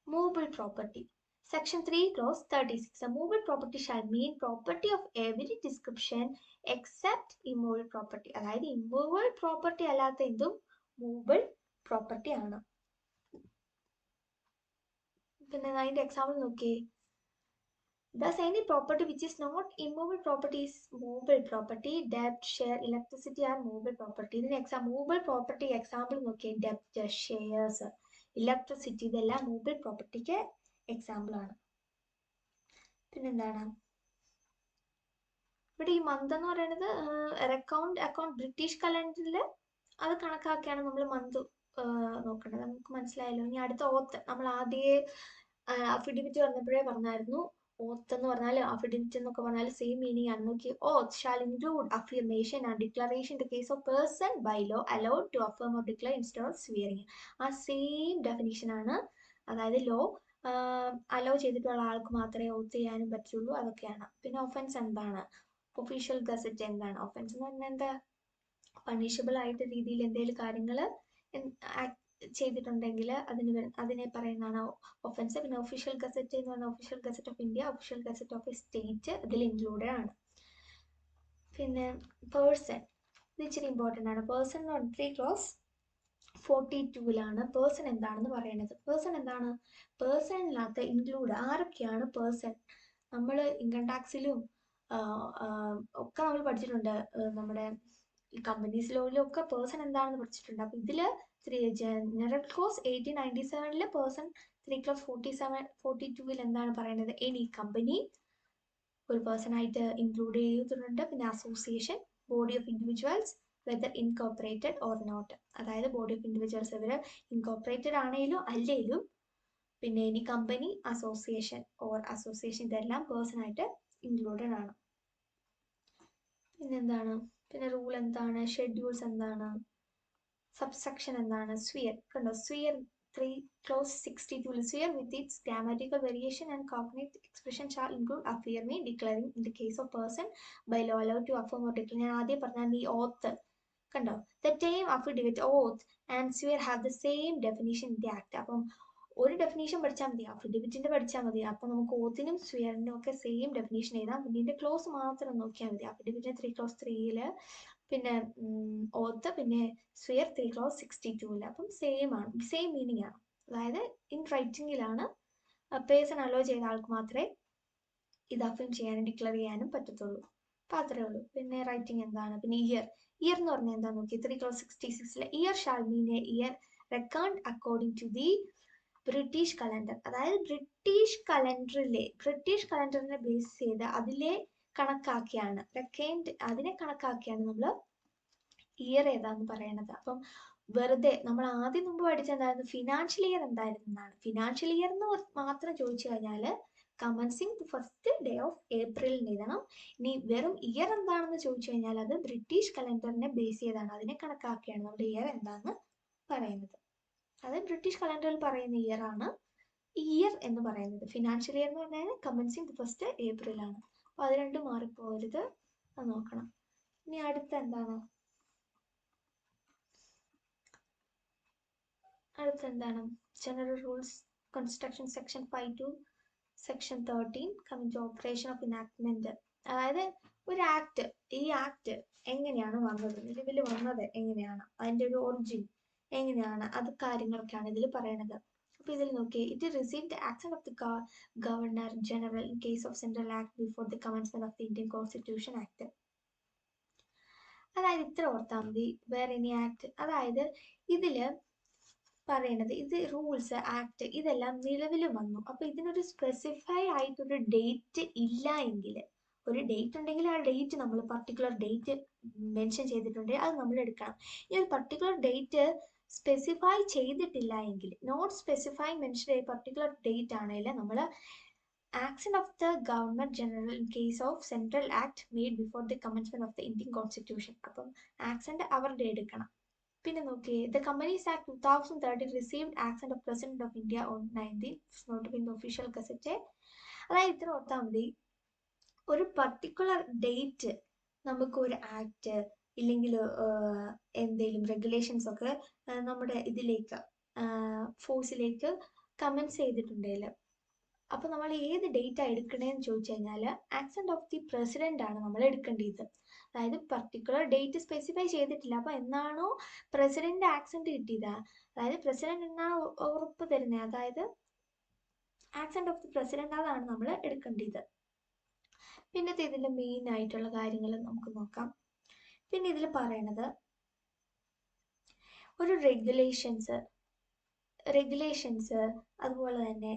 movable property. Section 3 clause 36, a movable property shall mean property of every description except immovable property. അതായത് immovable property അല്ലാത്ത എന്തും movable property ആണ്. പിന്നെ അതിന്റെ എക്സാമ്പിൾ നോക്കിയേ, thus any property which is not immovable property is movable property. Debt, share, electricity are movable property. ഇതിന് movable property example നോക്കിയേ, debt, shares, electricity ഇതെല്ലാം movable propertyക്ക് എക്സാമ്പിൾ ആണ്. പിന്നെന്താണ്, ഇവിടെ ഈ മന്ത് എന്ന് പറയുന്നത് അക്കൗണ്ട് ബ്രിട്ടീഷ് കലണ്ടറിൽ അത് കണക്കാക്കിയാണ് നമ്മൾ മന്ത് നോക്കേണ്ടത്. നമുക്ക് മനസ്സിലായല്ലോ. ഇനി അടുത്ത ഓത്ത്, നമ്മൾ ആദ്യമേ അഫിഡവിറ്റ് വന്നപ്പോഴേ പറഞ്ഞായിരുന്നു, ഓത്ത് എന്ന് പറഞ്ഞാൽ അഫിഡവിറ്റ് എന്നൊക്കെ പറഞ്ഞാൽ സെയിം മീനിങ് ആണ്. നോക്കി, oath shall include affirmation and declaration in the case of person by law allowed to affirm or declare instead of swearing. ആ സെയിം ഡെഫിനിഷൻ ആണ്. അതായത് ലോ അലോ ചെയ്തിട്ടുള്ള ആൾക്ക് മാത്രമേ ഓത്ത് ചെയ്യാനും പറ്റുള്ളൂ, അതൊക്കെയാണ്. പിന്നെ ഒഫൻസ് എന്താണ്, ഒഫീഷ്യൽ ഗസറ്റ് എന്താണ്, ഒഫൻസ് എന്ന് പറഞ്ഞാൽ എന്താ, പണിഷബിൾ ആയിട്ട് രീതിയിൽ എന്തെങ്കിലും കാര്യങ്ങൾ ചെയ്തിട്ടുണ്ടെങ്കിൽ അതിനെ പറയുന്നതാണ് ഒഫൻസ്. പിന്നെ ഒഫീഷ്യൽ ഗസറ്റ് എന്ന് പറഞ്ഞാൽ official gazette of India, official gazette of A state അതിൽ ഇൻക്ലൂഡഡ് ആണ്. പിന്നെ പേഴ്സൺ, ഇത് ഇച്ചിരി ഇമ്പോർട്ടൻ്റ് ആണ്. പേഴ്സൺ എന്ന് പറഞ്ഞിട്ട് ക്ലോസ് 42 പേഴ്സൺ എന്താണെന്ന് പറയുന്നത്. പേഴ്സൺ എന്താണ്? പേഴ്സണിനകത്ത് ഇൻക്ലൂഡ് ആരൊക്കെയാണ് പേഴ്സൺ? നമ്മൾ ഇൻകം ടാക്സിലും ഒക്കെ നമ്മൾ പഠിച്ചിട്ടുണ്ട്, നമ്മുടെ ഈ കമ്പനീസ് ലോയിലും ഒക്കെ പേഴ്സൺ എന്താണെന്ന് പഠിച്ചിട്ടുണ്ട്. അപ്പം ഇതിൽ ജനറൽ ക്ലോസ് 1897 പേഴ്സൺ 3 ക്ലോസ് 42 എന്താണ് പറയുന്നത്? എനി കമ്പനി ഒരു പേഴ്സൺ ആയിട്ട് ഇൻക്ലൂഡ് ചെയ്തിട്ടുണ്ട്. പിന്നെ association, body of individuals, whether incorporated or not. അതായത് ബോഡി ഓഫ് ഇൻഡിവിജ്വൽസ് ഇവർ ഇൻകോർപ്പറേറ്റഡ് ആണെങ്കിലും അല്ലെങ്കിലും, പിന്നെ ഇനി കമ്പനി, അസോസിയേഷൻ ഇതെല്ലാം പേഴ്സൺ ആയിട്ട് ഇൻക്ലൂഡഡ് ആണ്. പിന്നെന്താണ്? പിന്നെ റൂൾ എന്താണ്? ഷെഡ്യൂൾസ് എന്താണ്? സബ്സെക്ഷൻ എന്താണ്? സ്ഫിയർ കണ്ടോ? Sphere 3 clause 62 sphere with its grammatical variation and cognate expression shall include affirming, declaring in the case of person by law allowed to affirm or declare. ഞാൻ ആദ്യം പറഞ്ഞ ഈ ഓത്ത് കണ്ടോ? The term affidavit, oath and swear have the same definition in the act. അപ്പം ഒരു definition പഠിച്ചാൽ മതി, അഫിഡവിറ്റിന്റെ പഠിച്ചാൽ മതി. അപ്പൊ നമുക്ക് ഓത്തിനും സ്വിയറിനും ഒക്കെ സെയിം ഡെഫിനേഷൻ എഴുതാം. പിന്നെ ഇതിന്റെ ക്ലോസ് മാത്രം നോക്കിയാൽ മതി. അഫിഡവിറ്റിന് 3 clause 3 പിന്നെ ഓത്ത്, പിന്നെ സ്വിയർ 3 clause 62 അപ്പം സെയിം ആണ്, സെയിം മീനിങ് ആണ്. അതായത് ഇൻ റൈറ്റിംഗിലാണ് പേഴ്സൺ അലോ ചെയ്ത ആൾക്ക് മാത്രമേ ഇത് അഫിം ചെയ്യാനും ഡിക്ലെയർ ചെയ്യാനും പറ്റത്തുള്ളൂ. അപ്പൊ അത്രേ ഉള്ളൂ. പിന്നെ റൈറ്റിംഗ് എന്താണ്? പിന്നെ ഇയർ എന്ന് പറഞ്ഞാൽ എന്താ നോക്കി? 3 clause 66 year shall mean a year record according to the British calendar. അതായത് ബ്രിട്ടീഷ് കലണ്ടറിനെ ബേസ് ചെയ്ത് അതിലെ കണക്കാക്കിയാണ് അതിനെ കണക്കാക്കിയാണ് നമ്മൾ ഇയർ ഏതാന്ന് പറയണത്. അപ്പം വെറുതെ നമ്മൾ ആദ്യം മുമ്പ് പഠിച്ചെന്തായിരുന്നു? ഫിനാൻഷ്യൽ ഇയർ എന്തായിരുന്നാണ്. ഫിനാൻഷ്യൽ ഇയർ എന്ന് മാത്രം ചോദിച്ചു കഴിഞ്ഞാൽ commencing the first day of ഏപ്രിലിന് എഴുതണം. ഇനി വെറും ഇയർ എന്താണെന്ന് ചോദിച്ചു കഴിഞ്ഞാൽ അത് ബ്രിട്ടീഷ് കലണ്ടറിനെ ബേസ് ചെയ്താണ്, അതിനെ കണക്കാക്കിയാണ് നമ്മുടെ ഇയർ എന്താന്ന് പറയുന്നത്. അത് ബ്രിട്ടീഷ് കലണ്ടറിൽ പറയുന്ന ഇയർ ആണ് ഇയർ എന്ന് പറയുന്നത്. ഫിനാൻഷ്യൽ ഇയർ എന്ന് പറഞ്ഞാൽ കമൻസിങ് ദി ഫസ്റ്റ് ഏപ്രിലാണ്. അപ്പോൾ അത് രണ്ടും മാറിപ്പോകരുത്, അത് നോക്കണം. ഇനി അടുത്ത എന്താണ്? General rules construction section 5 to section 13 coming to operation of enactment. അതായത് ഒരു ആക്ട്, ഈ ആക്ട് എങ്ങനെയാണ് വന്നത്, നിലവിൽ വന്നത് എങ്ങനെയാണ്, അതിന്റെ ഒരു ഒറിജിൻ എങ്ങനെയാണ്, അത് കാര്യങ്ങളൊക്കെയാണ് ഇതിൽ പറയണത്. അപ്പൊ ഇതിൽ നോക്കിയേ, it received the action of the governor general in case of central act before the commencement of the Indian constitution act. അതായത് ഇത്ര ഓർത്താൽ മതി, വേറെ ഇനി ആക്ട്. അതായത് ഇതില് പറയണത്, ഇത് റൂൾസ്, ആക്ട് ഇതെല്ലാം നിലവിൽ വന്നു. അപ്പൊ ഇതിനൊരു സ്പെസിഫൈ ആയിട്ടൊരു ഡേറ്റ് ഇല്ല എങ്കിൽ, ഒരു ഡേറ്റ് ഉണ്ടെങ്കിൽ ആ ഡേറ്റ് നമ്മൾ പർട്ടിക്കുലർ ഡേറ്റ് മെൻഷൻ ചെയ്തിട്ടുണ്ടെങ്കിൽ അത് നമ്മൾ എടുക്കണം. ഈ ഒരു പർട്ടിക്കുലർ ഡേറ്റ് സ്പെസിഫൈ ചെയ്തിട്ടില്ല എങ്കിൽ, നോട്ട് സ്പെസിഫൈ മെൻഷൻ ചെയ്ത പർട്ടിക്കുലർ ഡേറ്റ് ആണെങ്കിൽ നമ്മൾ action of the governor general in case of central act made before the commencement of the Indian constitution. അപ്പം ആക്സന്റ് അവരുടെ എടുക്കണം. പിന്നെ നോക്കിയേ, the companies act 2013 received accent of president of India on 19th note in the official gazette. അതായത് ഇത്ര ഓർത്താൽ മതി, ഒരു പർട്ടിക്കുലർ ഡേറ്റ് നമുക്ക് ഒരു ആക്ട് ഇല്ലെങ്കിൽ എന്തെങ്കിലും റെഗുലേഷൻസ് ഒക്കെ നമ്മുടെ ഇതിലേക്ക് ഫോഴ്സിലേക്ക് കമൻസ് ചെയ്തിട്ടുണ്ടെങ്കിൽ, അപ്പൊ നമ്മൾ ഏത് ഡേറ്റാ എടുക്കണേന്ന് ചോദിച്ചു കഴിഞ്ഞാൽ ആക്സന്റ് ഓഫ് ദി പ്രസിഡന്റ് ആണ് നമ്മൾ എടുക്കേണ്ടത്. അതായത് പർട്ടിക്കുലർ ഡേറ്റ് സ്പെസിഫൈ ചെയ്തിട്ടില്ല. അപ്പൊ എന്നാണോ പ്രസിഡന്റ് ആക്സന്റ് കിട്ടിയത്, അതായത് പ്രസിഡന്റ് എന്നാണ് ഉറപ്പ് തരുന്നത്, അതായത് ആക്സന്റ് ഓഫ് ദി പ്രസിഡന്റ്, അതാണ് നമ്മൾ എടുക്കേണ്ടത്. പിന്നത്തെ ഇതിന്റെ മെയിൻ ആയിട്ടുള്ള കാര്യങ്ങൾ നമുക്ക് നോക്കാം. പിന്നെ ഇതിൽ പറയണത് ഒരു റെഗുലേഷൻസ് അതുപോലെ തന്നെ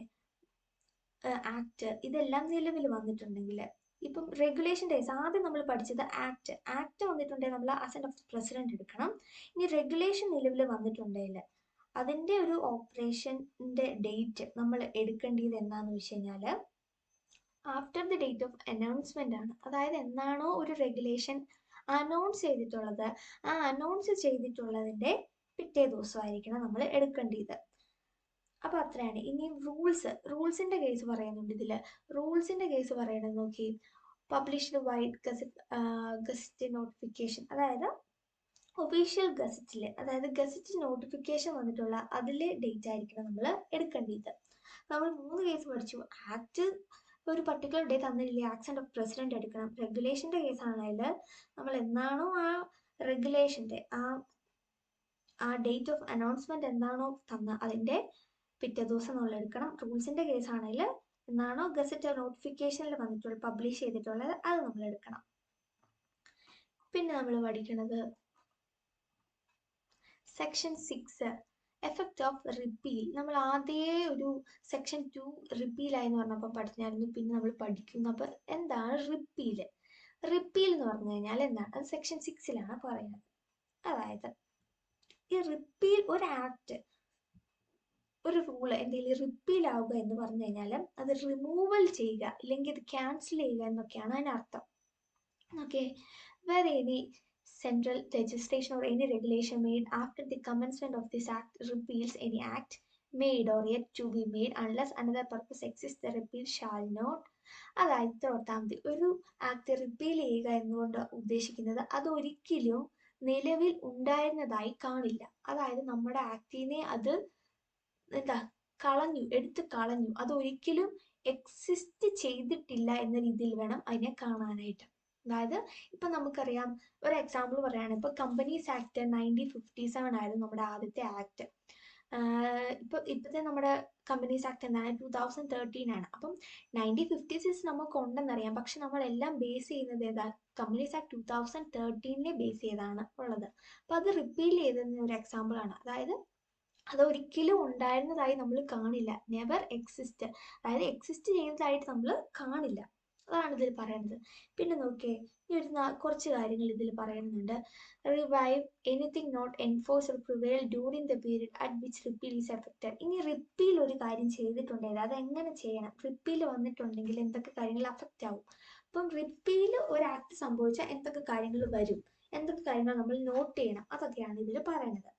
ആക്ട് ഇതെല്ലാം നിലവിൽ വന്നിട്ടുണ്ടെങ്കിൽ, ഇപ്പം റെഗുലേഷൻ ഡേയ്സ് ആദ്യം നമ്മൾ പഠിച്ചത് ആക്ട് വന്നിട്ടുണ്ടെങ്കിൽ നമ്മൾ അസെന്റ് ഓഫ് ദി പ്രസിഡന്റ് എടുക്കണം. ഇനി റെഗുലേഷൻ നിലവിൽ വന്നിട്ടുണ്ടെങ്കിൽ അതിന്റെ ഒരു ഓപ്പറേഷന്റെ ഡേറ്റ് നമ്മൾ എടുക്കേണ്ടത് എന്താണെന്ന് വെച്ച് കഴിഞ്ഞാൽ after the date of announcement ആണ്. അതായത് എന്നാണോ ഒരു റെഗുലേഷൻ അനൗൺസ് ചെയ്തിട്ടുള്ളത്, ആ അനൗൺസ് ചെയ്തിട്ടുള്ളതിന്റെ പിറ്റേ ദിവസമായിരിക്കണം നമ്മൾ എടുക്കേണ്ടത്. അപ്പൊ അത്രയാണ്. ഇനി റൂൾസിന്റെ കേസ് പറയുന്നുണ്ട് ഇതില്. റൂൾസിന്റെ കേസ് പറയണത് നോക്കി, പബ്ലിഷ്ഡ് വൈഡ് ഗസറ്റ് നോട്ടിഫിക്കേഷൻ. അതായത് ഒഫീഷ്യൽ ഗസറ്റിൽ, അതായത് ഗസറ്റ് നോട്ടിഫിക്കേഷൻ വന്നിട്ടുള്ള അതിലെ ഡേറ്റ് ആയിരിക്കണം നമ്മൾ എടുക്കേണ്ടത്. നമ്മൾ 3 കേസ് പഠിച്ചു. ആക്ട് ഒരു പർട്ടിക്കുലർ ഡേ തന്നില്ലേ, ആക്സെന്റ് ഓഫ് പ്രസിഡന്റ് എടുക്കണം. റെഗുലേഷന്റെ കേസാണെങ്കിൽ നമ്മൾ എന്നാണോ ആ റെഗുലേഷന്റെ ആ ഡേറ്റ് ഓഫ് അനൗൺസ്മെന്റ് എന്താണോ തന്ന അതിന്റെ പിറ്റേ ദിവസം നമ്മൾ എടുക്കണം. റൂൾസിന്റെ കേസാണെങ്കിൽ എന്നാണോ ഗസറ്റ് നോട്ടിഫിക്കേഷനിൽ വന്നിട്ടുള്ള പബ്ലിഷ് ചെയ്തിട്ടുള്ളത് അത് നമ്മൾ എടുക്കണം. പിന്നെ നമ്മൾ പഠിക്കുന്നത് സെക്ഷൻ 6 എഫക്റ്റ് ഓഫ് റിപ്പീൽ. നമ്മൾ ആദ്യമേ ഒരു സെക്ഷൻ 2 റിപ്പീലായെന്ന് പറഞ്ഞപ്പോൾ പഠിച്ചായിരുന്നു. പിന്നെ നമ്മൾ പഠിക്കുന്നു. അപ്പോൾ എന്താണ് റിപ്പീല്? റിപ്പീൽ എന്ന് പറഞ്ഞു കഴിഞ്ഞാൽ എന്താണ്? അത് സെക്ഷൻ 6 പറയുന്നത്. അതായത് ഈ റിപ്പീൽ, ഒരു ആക്ട്, ഒരു റൂള് എന്തെങ്കിലും റിപ്പീൽ ആവുക എന്ന് പറഞ്ഞു കഴിഞ്ഞാൽ അത് റിമൂവൽ ചെയ്യുക അല്ലെങ്കിൽ അത് ക്യാൻസൽ ചെയ്യുക എന്നൊക്കെയാണ് അതിനർത്ഥം. Okay, where any central legislation or any regulation made after the commencement of this act repeals any act made or yet to be made unless another purpose exists, the repeal shall not. അതായത് ഓർത്താൽ മതി, ഒരു act repeal ചെയ്യുക എന്നുകൊണ്ട് ഉദ്ദേശിക്കുന്നത് അത് ഒരിക്കലും നിലവിൽ ഉണ്ടായിരുന്നതായി കാണില്ല. അതായത് നമ്മുടെ ആക്ടിനെ അത് എന്താ കളഞ്ഞു, എടുത്ത് കളഞ്ഞു, അത് ഒരിക്കലും എക്സിസ്റ്റ് ചെയ്തിട്ടില്ല എന്ന രീതിയിൽ വേണം അതിനെ കാണാനായിട്ട്. അതായത് ഇപ്പൊ നമുക്കറിയാം, ഒരു എക്സാമ്പിൾ പറയുകയാണ്. ഇപ്പൊ കമ്പനീസ് ആക്ട് 1957 ആയിരുന്നു നമ്മുടെ ആദ്യത്തെ ആക്ട്. ഇപ്പോഴത്തെ നമ്മുടെ കമ്പനീസ് ആക്ട് എന്താണ്? 2013 ആണ്. അപ്പം 1956 നമുക്ക് ഉണ്ടെന്നറിയാം, പക്ഷെ നമ്മളെല്ലാം ബേസ് ചെയ്യുന്നത് ഏതാ? കമ്പനീസ് ആക്ട് 2013 ബേസ് ചെയ്താണ് ഉള്ളത്. അപ്പൊ അത് റിപ്പീൽ ചെയ്തതിന് ഒരു എക്സാമ്പിൾ ആണ്. അതായത് അതൊരിക്കലും ഉണ്ടായിരുന്നതായി നമ്മൾ കാണില്ല, നെവർ എക്സിസ്റ്റ്, അതായത് എക്സിസ്റ്റ് ചെയ്യുന്നതായിട്ട് നമ്മൾ കാണില്ല. അതാണ് ഇതിൽ പറയുന്നത്. പിന്നെ നോക്കിയേ, ഈ ഒരു കുറച്ച് കാര്യങ്ങൾ ഇതിൽ പറയുന്നുണ്ട്. Revive anything not enforce or prevail during the period at which repeal is effected. ഇനി റിപ്പീൽ ഒരു കാര്യം ചെയ്തിട്ടുണ്ടെങ്കിൽ അത് എങ്ങനെ ചെയ്യണം? റിപ്പീൽ വന്നിട്ടുണ്ടെങ്കിൽ എന്തൊക്കെ കാര്യങ്ങൾ അഫക്റ്റ് ആവും? അപ്പം റിപ്പീൽ ഒരു ആക്ട് സംഭവിച്ചാൽ എന്തൊക്കെ കാര്യങ്ങൾ വരും, എന്തൊക്കെ കാര്യങ്ങൾ നമ്മൾ നോട്ട് ചെയ്യണം, അതൊക്കെയാണ് ഇതിൽ പറയുന്നത്.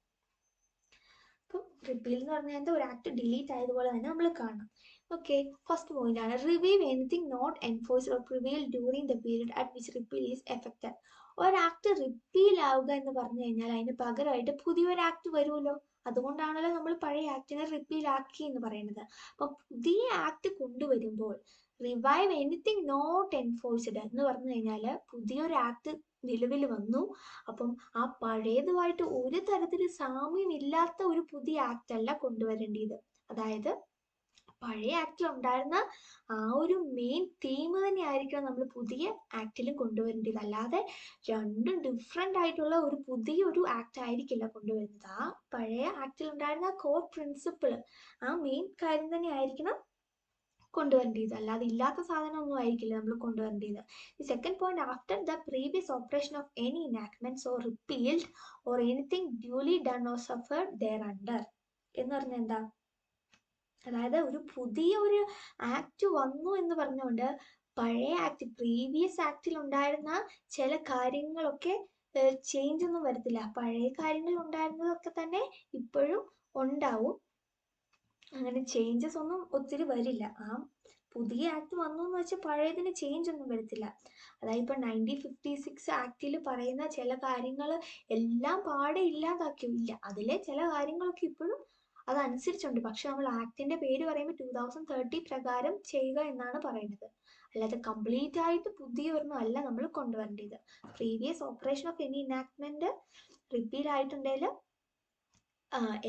അപ്പം റിപ്പീൽ എന്ന് പറഞ്ഞാൽ ഒരു ആക്ട് ഡിലീറ്റ് ആയതുപോലെ തന്നെ നമ്മൾ കാണണം. ഓക്കെ, ഫസ്റ്റ് പോയിന്റ് ആണ് revive anything not enforced or prevail during the period at which repeal is effected. ഒരു ആക്ട് റിപ്പീൽ ആവുക എന്ന് പറഞ്ഞു കഴിഞ്ഞാൽ അതിന് പകരമായിട്ട് പുതിയൊരു ആക്ട് വരുമല്ലോ. അതുകൊണ്ടാണല്ലോ നമ്മൾ പഴയ ആക്ടിനെ റിപ്പീൽ ആക്കി എന്ന് പറയുന്നത്. അപ്പം പുതിയ ആക്ട് കൊണ്ടുവരുമ്പോൾ റിവൈവ് എനിത്തിങ് നോട്ട് എൻഫോഴ്സ്ഡ് എന്ന് പറഞ്ഞു കഴിഞ്ഞാൽ പുതിയൊരു ആക്ട് നിലവിൽ വന്നു. അപ്പം ആ പഴയതുമായിട്ട് ഒരു തരത്തിൽ സാമ്യമില്ലാത്ത ഒരു പുതിയ ആക്ട് അല്ല കൊണ്ടുവരേണ്ടത്. അതായത് പഴയ ആക്ടിൽ ഉണ്ടായിരുന്ന ആ ഒരു മെയിൻ തീം തന്നെ ആയിരിക്കണം നമ്മൾ പുതിയ ആക്ടിലും കൊണ്ടുവരേണ്ടത്. അല്ലാതെ രണ്ടും ഡിഫറെൻ്റ് ആയിട്ടുള്ള ഒരു പുതിയൊരു ആക്ട് ആയിരിക്കില്ല കൊണ്ടുവരുന്നത്. ആ പഴയ ആക്ടിൽ ഉണ്ടായിരുന്ന കോർ പ്രിൻസിപ്പിൾ, ആ മെയിൻ കാര്യം തന്നെ ആയിരിക്കണം കൊണ്ടുവരേണ്ടത്. അല്ലാതെ ഇല്ലാത്ത സാധനമൊന്നും ആയിരിക്കില്ല നമ്മൾ കൊണ്ടുവരേണ്ടത്. The second point, after the previous operation of any enactments or repealed or anything duly done or suffered there under എന്ന് പറഞ്ഞാൽ എന്താ? അതായത് ഒരു പുതിയ ഒരു ആക്ട് വന്നു എന്ന് പറഞ്ഞുകൊണ്ട് പഴയ ആക്ട്, പ്രീവിയസ് ആക്ടിൽ ഉണ്ടായിരുന്ന ചില കാര്യങ്ങളൊക്കെ ചേഞ്ച് ഒന്നും വരത്തില്ല. പഴയ കാര്യങ്ങൾ ഉണ്ടായിരുന്നതൊക്കെ തന്നെ ഇപ്പോഴും ഉണ്ടാവും. അങ്ങനെ ചേഞ്ചസ് ഒന്നും ഒത്തിരി വരില്ല. ആ പുതിയ ആക്ട് വന്നു എന്ന് വെച്ചാൽ പഴയതിന് ചേഞ്ച് ഒന്നും വരത്തില്ല. അതായത് ഇപ്പൊ 1956 ആക്ടിൽ പറയുന്ന ചില കാര്യങ്ങൾ എല്ലാം പാടെ ഇല്ലാതാക്കിയില്ല. അതിലെ ചില കാര്യങ്ങളൊക്കെ ഇപ്പോഴും അതനുസരിച്ചുണ്ട്. പക്ഷെ നമ്മൾ ആക്ടിന്റെ പേര് പറയുമ്പോൾ 2030 പ്രകാരം ചെയ്യുക എന്നാണ് പറയുന്നത്. അല്ലാതെ കംപ്ലീറ്റ് ആയിട്ട് പുതിയൊരെണ്ണം അല്ല നമ്മൾ കൊണ്ടുവരേണ്ടത്. Previous operation of any enactment repeal ആയിട്ടുണ്ടെങ്കിൽ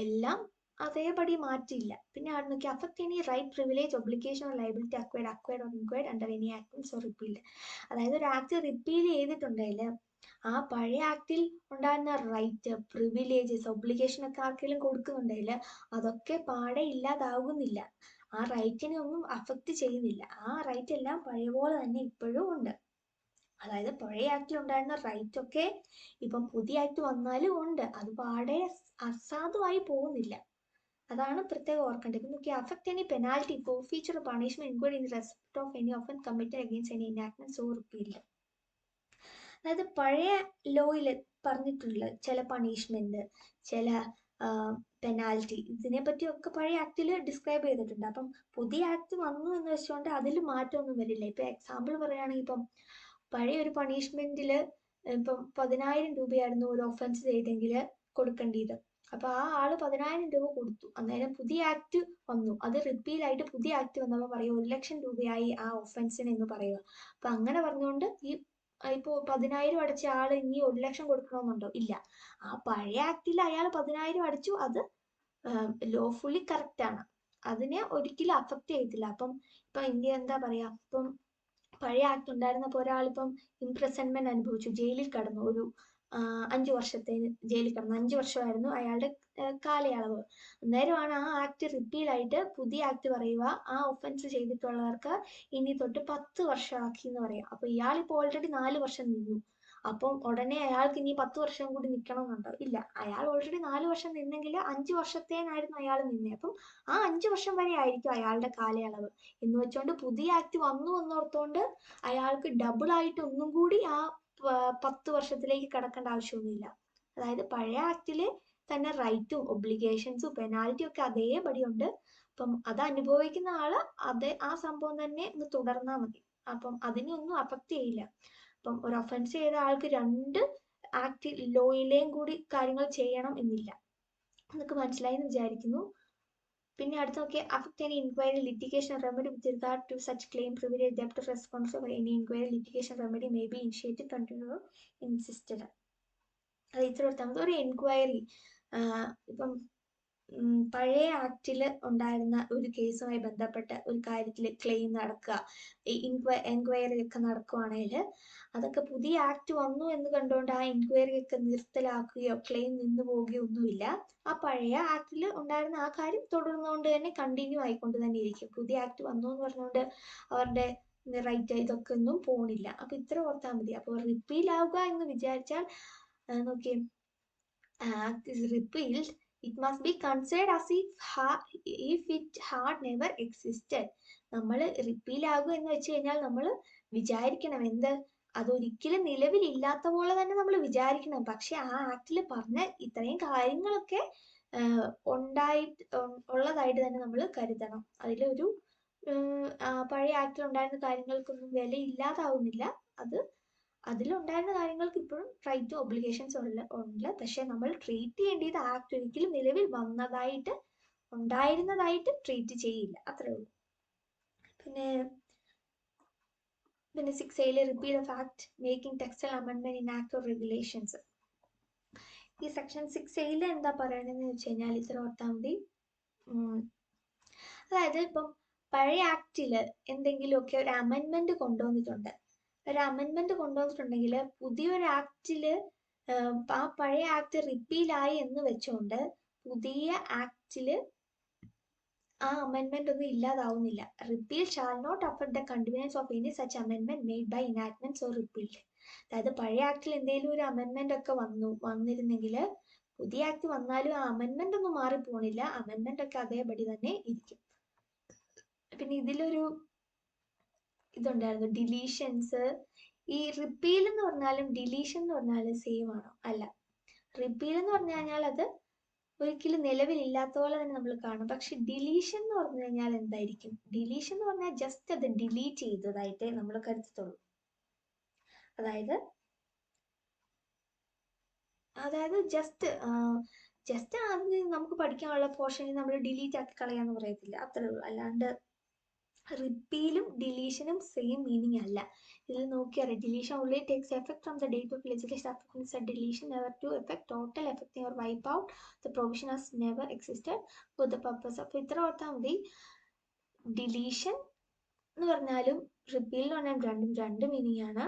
എല്ലാം അതേപടി മാറ്റില്ല. പിന്നെ അവിടെ നോക്കി affect any right, privilege, obligation or liability acquired or incurred under any acts or repealed. അതായത് ഒരു ആക്ട് റിപ്പീൽ ചെയ്തിട്ടുണ്ടെങ്കിൽ ആ പഴയ ആക്ടിൽ ഉണ്ടായിരുന്ന റൈറ്റ്, പ്രിവിലേജസ്, ഒബ്ലിഗേഷൻ ഒക്കെ ആർക്കെങ്കിലും കൊടുക്കുന്നുണ്ടെങ്കിൽ അതൊക്കെ പാടെ ഇല്ലാതാകുന്നില്ല. ആ റൈറ്റിനെ ഒന്നും അഫക്റ്റ് ചെയ്യുന്നില്ല. ആ റൈറ്റ് എല്ലാം പഴയ പോലെ തന്നെ ഇപ്പോഴും ഉണ്ട്. അതായത് പഴയ ആക്ടിൽ ഉണ്ടായിരുന്ന റൈറ്റ് ഒക്കെ ഇപ്പം പുതിയ ആക്ട് വന്നാലും ഉണ്ട്, അത് പാടെ അസാധുവായി പോകുന്നില്ല. അതാണ് പ്രത്യേകം ഓർക്കേണ്ടത്. നോക്കി affect any penalty, forfeiture, punishment include in respect of any offence committed against any enactment or repealed. അതായത് പഴയ ലോയിൽ പറഞ്ഞിട്ടുള്ള ചില പണിഷ്മെന്റ്, ചില പെനാൽറ്റി, ഇതിനെ പറ്റിയൊക്കെ പഴയ ആക്ടിൽ ഡിസ്ക്രൈബ് ചെയ്തിട്ടുണ്ട്. അപ്പം പുതിയ ആക്ട് വന്നു എന്ന് വെച്ചുകൊണ്ട് അതിൽ മാറ്റമൊന്നും വരില്ല. ഇപ്പൊ എക്സാമ്പിൾ പറയുകയാണെങ്കിൽ ഇപ്പം പഴയ ഒരു പണിഷ്മെന്റിൽ ഇപ്പം 10,000 രൂപയായിരുന്നു ഒരു ഒഫൻസ് ചെയ്തെങ്കിൽ കൊടുക്കേണ്ടത്. അപ്പൊ ആ ആള് 10,000 രൂപ കൊടുത്തു. അന്നേരം പുതിയ ആക്ട് വന്നു, അത് റിപ്പീലായിട്ട് പുതിയ ആക്ട് വന്നപ്പോൾ പറയുക 1,00,000 രൂപയായി ആ ഒഫൻസിന് എന്ന് പറയുക. അപ്പൊ അങ്ങനെ പറഞ്ഞുകൊണ്ട് ഇപ്പോ 10,000 അടച്ച ആള് ഇനി 1,00,000 കൊടുക്കണമെന്നുണ്ടോ? ഇല്ല. ആ പഴയ ആക്ടിൽ അയാൾ 10,000 അടച്ചു, അത് ലോഫുള്ളി കറക്റ്റ് ആണ്, അതിനെ ഒരിക്കലും അഫക്റ്റ് ചെയ്യത്തില്ല. അപ്പം ഇപ്പൊ ഇന്ത്യ എന്താ പറയാ, ഇപ്പം പഴയ ആക്ട് ഉണ്ടായിരുന്നപ്പോൾ ഒരാളിപ്പം ഇംപ്രസൺമെന്റ് അനുഭവിച്ചു, ജയിലിൽ കടന്നു, ഒരു 5 വർഷത്തേന് ജയിലിൽ കിടന്നു. 5 വർഷമായിരുന്നു അയാളുടെ കാലയളവ്. അന്നേരമാണ് ആ ആക്ട് റിപ്പീലായിട്ട് പുതിയ ആക്ട് പറയുക ആ ഒഫൻസ് ചെയ്തിട്ടുള്ളവർക്ക് ഇനി തൊട്ട് 10 വർഷമാക്കി എന്ന് പറയാം. അപ്പൊ ഇയാളിപ്പോൾ ഓൾറെഡി 4 വർഷം നിന്നു. അപ്പം ഉടനെ അയാൾക്ക് ഇനി 10 വർഷം കൂടി നിൽക്കണമെന്നുണ്ടോ? ഇല്ല. അയാൾ ഓൾറെഡി 4 വർഷം നിന്നെങ്കിൽ 5 വർഷത്തേനായിരുന്നു അയാൾ നിന്നെ. അപ്പം ആ 5 വർഷം വരെ ആയിരിക്കും അയാളുടെ കാലയളവ് എന്ന് വെച്ചോണ്ട് പുതിയ ആക്ട് വന്നു എന്നോർത്തോണ്ട് അയാൾക്ക് ഡബിൾ ആയിട്ട് ഒന്നും കൂടി ആ 10 വർഷത്തിലേക്ക് കടക്കേണ്ട ആവശ്യമൊന്നുമില്ല. അതായത് പഴയ ആക്ടില് തന്നെ റൈറ്റും ഒബ്ലിഗേഷൻസും പെനാൽറ്റിയും ഒക്കെ അതേപടി ഉണ്ട്. അപ്പം അത് അനുഭവിക്കുന്ന ആള് ആ സംഭവം തന്നെ ഒന്ന് തുടർന്നാൽ മതി. അപ്പം അതിനൊന്നും അഫക്റ്റ് ചെയ്യില്ല. അപ്പം ഒരു ഒഫൻസ് ചെയ്ത ആൾക്ക് 2 ആക്ട് ലോയിലെയും കൂടി കാര്യങ്ങൾ ചെയ്യണം എന്നില്ല. എന്നൊക്കെ മനസ്സിലായി എന്ന് വിചാരിക്കുന്നു. പിന്നെ അടുത്ത് നോക്കിയ affect any inquiry litigation remedy with regard to such claim privilege ഡെപ്റ്റ് response of any inquiry litigation remedy may be initiated continue insisted. അത് ഇത്ര കൊടുത്താൽ ഒരു എൻക്വയറി ഇപ്പം പഴയ ആക്ടിൽ ഉണ്ടായിരുന്ന ഒരു കേസുമായി ബന്ധപ്പെട്ട ഒരു കാര്യത്തിൽ ക്ലെയിം നടക്കുക, എൻക്വയറി ഒക്കെ നടക്കുവാണെങ്കിൽ അതൊക്കെ പുതിയ ആക്ട് വന്നു എന്ന് കണ്ടുകൊണ്ട് ആ എൻക്വയറി ഒക്കെ നിർത്തലാക്കുകയോ ക്ലെയിം നിന്നു പോവുകയോ ഒന്നുമില്ല. ആ പഴയ ആക്ടിൽ ഉണ്ടായിരുന്ന ആ കാര്യം തുടർന്നുകൊണ്ട് തന്നെ കണ്ടിന്യൂ ആയിക്കൊണ്ട് തന്നെ ഇരിക്കും. പുതിയ ആക്ട് വന്നു എന്ന് പറഞ്ഞുകൊണ്ട് അവരുടെ റൈറ്റ് ഇതൊക്കെ ഒന്നും പോണില്ല. അപ്പൊ ഇത്ര ഓർത്താൽ മതി. അപ്പോൾ റിപ്പീൽ ആവുക എന്ന് വിചാരിച്ചാൽ നോക്കിയേ, act is repealed, it must be considered as if it had never existed. നമ്മൾ റിപ്പീൽ ആകുക എന്ന് വെച്ച് കഴിഞ്ഞാൽ നമ്മൾ വിചാരിക്കണം എന്ത്, അതൊരിക്കലും നിലവിലില്ലാത്ത പോലെ തന്നെ നമ്മൾ വിചാരിക്കണം. പക്ഷെ ആ ആക്ടിൽ പറഞ്ഞ ഇത്രയും കാര്യങ്ങളൊക്കെ ഉള്ളതായിട്ട് തന്നെ നമ്മൾ കരുതണം. അതിലൊരു പഴയ ആക്ടിൽ ഉണ്ടായിരുന്ന കാര്യങ്ങൾക്കൊന്നും വില ഇല്ലാതാവുന്നില്ല. അതിലുണ്ടായിരുന്ന കാര്യങ്ങൾക്ക് ഇപ്പോഴും റൈറ്റും ഒബ്ലിഗേഷൻസ് ഉണ്ട്. പക്ഷെ നമ്മൾ ട്രീറ്റ് ചെയ്യേണ്ടത് ആക്ട് ഒരിക്കലും നിലവിൽ ഉണ്ടായിരുന്നതായിട്ട് ട്രീറ്റ് ചെയ്യില്ല. അത്രേ ഉള്ളൂ. പിന്നെ 6A repeal of act making textile amendment in act of regulations. ഈ സെക്ഷൻ 6A എന്താ പറയണെന്ന് വെച്ച് കഴിഞ്ഞാൽ ഇത്ര ഓർത്താൽ മതി. അതായത് ഇപ്പം പഴയ ആക്ടില് എന്തെങ്കിലുമൊക്കെ ഒരു അമെൻമെന്റ് കൊണ്ടുവന്നിട്ടുണ്ട്. ഒരു അമെൻമെന്റ് കൊണ്ടുവന്നിട്ടുണ്ടെങ്കിൽ പുതിയൊരു ആക്ടില് ആ പഴയ ആക്ട് റിപ്പീലായി എന്ന് വെച്ചുകൊണ്ട് പുതിയ ആക്ടില് ആ അമെൻമെന്റ് ഒന്നും ഇല്ലാതാവുന്നില്ല. Repeal shall not affect the continues of any such അമെൻമെന്റ് made by enactments or repealed. അതായത് പഴയ ആക്ടിൽ എന്തെങ്കിലും ഒരു അമെൻമെന്റ് ഒക്കെ വന്നിരുന്നെങ്കിൽ പുതിയ ആക്ട് വന്നാലും ആ അമെൻമെന്റ് ഒന്നും മാറിപ്പോണില്ല. അമെൻമെന്റ് ഒക്കെ അതേപടി തന്നെ ഇരിക്കും. പിന്നെ ഇതിലൊരു ഇതുണ്ടായിരുന്നു, ഡിലീഷൻസ്. ഈ റിപ്പീൽ എന്ന് പറഞ്ഞാലും ഡിലീഷൻ എന്ന് പറഞ്ഞാലും സെയിം ആണോ? അല്ല. റിപ്പീൽ എന്ന് പറഞ്ഞു കഴിഞ്ഞാൽ അത് ഒരിക്കലും നിലവിലില്ലാത്ത പോലെ തന്നെ നമ്മൾ കാണും. പക്ഷെ ഡിലീഷൻ എന്ന് പറഞ്ഞു കഴിഞ്ഞാൽ എന്തായിരിക്കും? ഡിലീഷൻ എന്ന് പറഞ്ഞാൽ ജസ്റ്റ് അത് ഡിലീറ്റ് ചെയ്തതായിട്ടേ നമ്മൾ കരുതത്തുള്ളൂ. അതായത് ജസ്റ്റ് അത് നമുക്ക് പഠിക്കാനുള്ള പോർഷനിൽ നമ്മൾ ഡിലീറ്റ് ആക്കി കളയാന്ന് പറയത്തില്ല, അത്രേ ഉള്ളൂ. അല്ലാണ്ട് റിപ്പീലും ഡിലീഷനും സെയിം മീനിങ് അല്ല. ഇതിൽ നോക്കിയാൽ deletion only takes effect from the date of legislation affecting said deletion, never to effect total affecting or wipe out the provision has never existed for the purpose of. ഇത്ര ഓർത്താൽ മതി. Deletion എന്ന് പറഞ്ഞാലും repeal എന്ന് പറഞ്ഞാൽ രണ്ട് meaning ആണ്.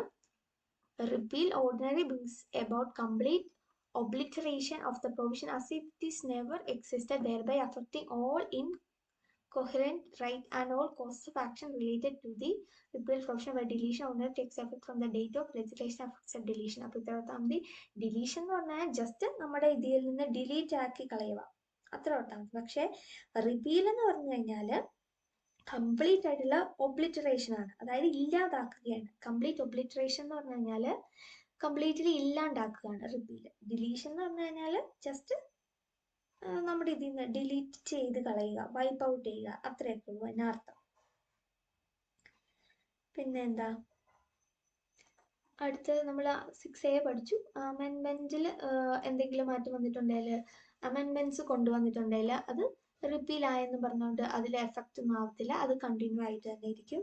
Repeal ordinarily brings about complete obliteration of the provision as if it is never existed, thereby affecting all incoherent right and all causes of action related to the repeal provision, where deletion only takes effect from the date of legislation affects a deletion. അപ്പോൾ ഇത്ര ഓർത്താൽ മതി. Deletion എന്ന് പറഞ്ഞാൽ just നമ്മുടെ ഇതിൽ നിന്ന് delete ആക്കി കളയുക, അത്ര ഓർത്താൽ മതി. പക്ഷെ റിപ്പീൽ എന്ന് പറഞ്ഞു കഴിഞ്ഞാൽ കംപ്ലീറ്റ് ആയിട്ടുള്ള ഒബ്ലിറ്ററേഷൻ ആണ്, അതായത് ഇല്ലാതാക്കുകയാണ്. കംപ്ലീറ്റ് ഒബ്ലിറ്ററേഷൻ എന്ന് പറഞ്ഞു കഴിഞ്ഞാൽ കംപ്ലീറ്റ്ലി ഇല്ലാണ്ടാക്കുകയാണ് റിപ്പീൽ. ഡിലീഷൻ എന്ന് പറഞ്ഞു കഴിഞ്ഞാൽ ജസ്റ്റ് നമ്മുടെ ഇതിൽ നിന്ന് ഡിലീറ്റ് ചെയ്ത് കളയുക, വൈപ്പ് ഔട്ട് ചെയ്യുക, അത്രയൊക്കെ ഉള്ളൂ അതിനർത്ഥം. പിന്നെന്താ, അടുത്തത് നമ്മൾ 6A പഠിച്ചു. അമെൻമെൻറ്റിൽ എന്തെങ്കിലും മാറ്റം വന്നിട്ടുണ്ടെങ്കിൽ, അമെൻമെൻറ്റ്സ് കൊണ്ടുവന്നിട്ടുണ്ടെങ്കിൽ അത് റിപ്പീൽ ആയെന്ന് പറഞ്ഞുകൊണ്ട് അതിൽ എഫക്റ്റ് ഒന്നും ആവത്തില്ല, അത് കണ്ടിന്യൂ ആയിട്ട് തന്നെ ഇരിക്കും.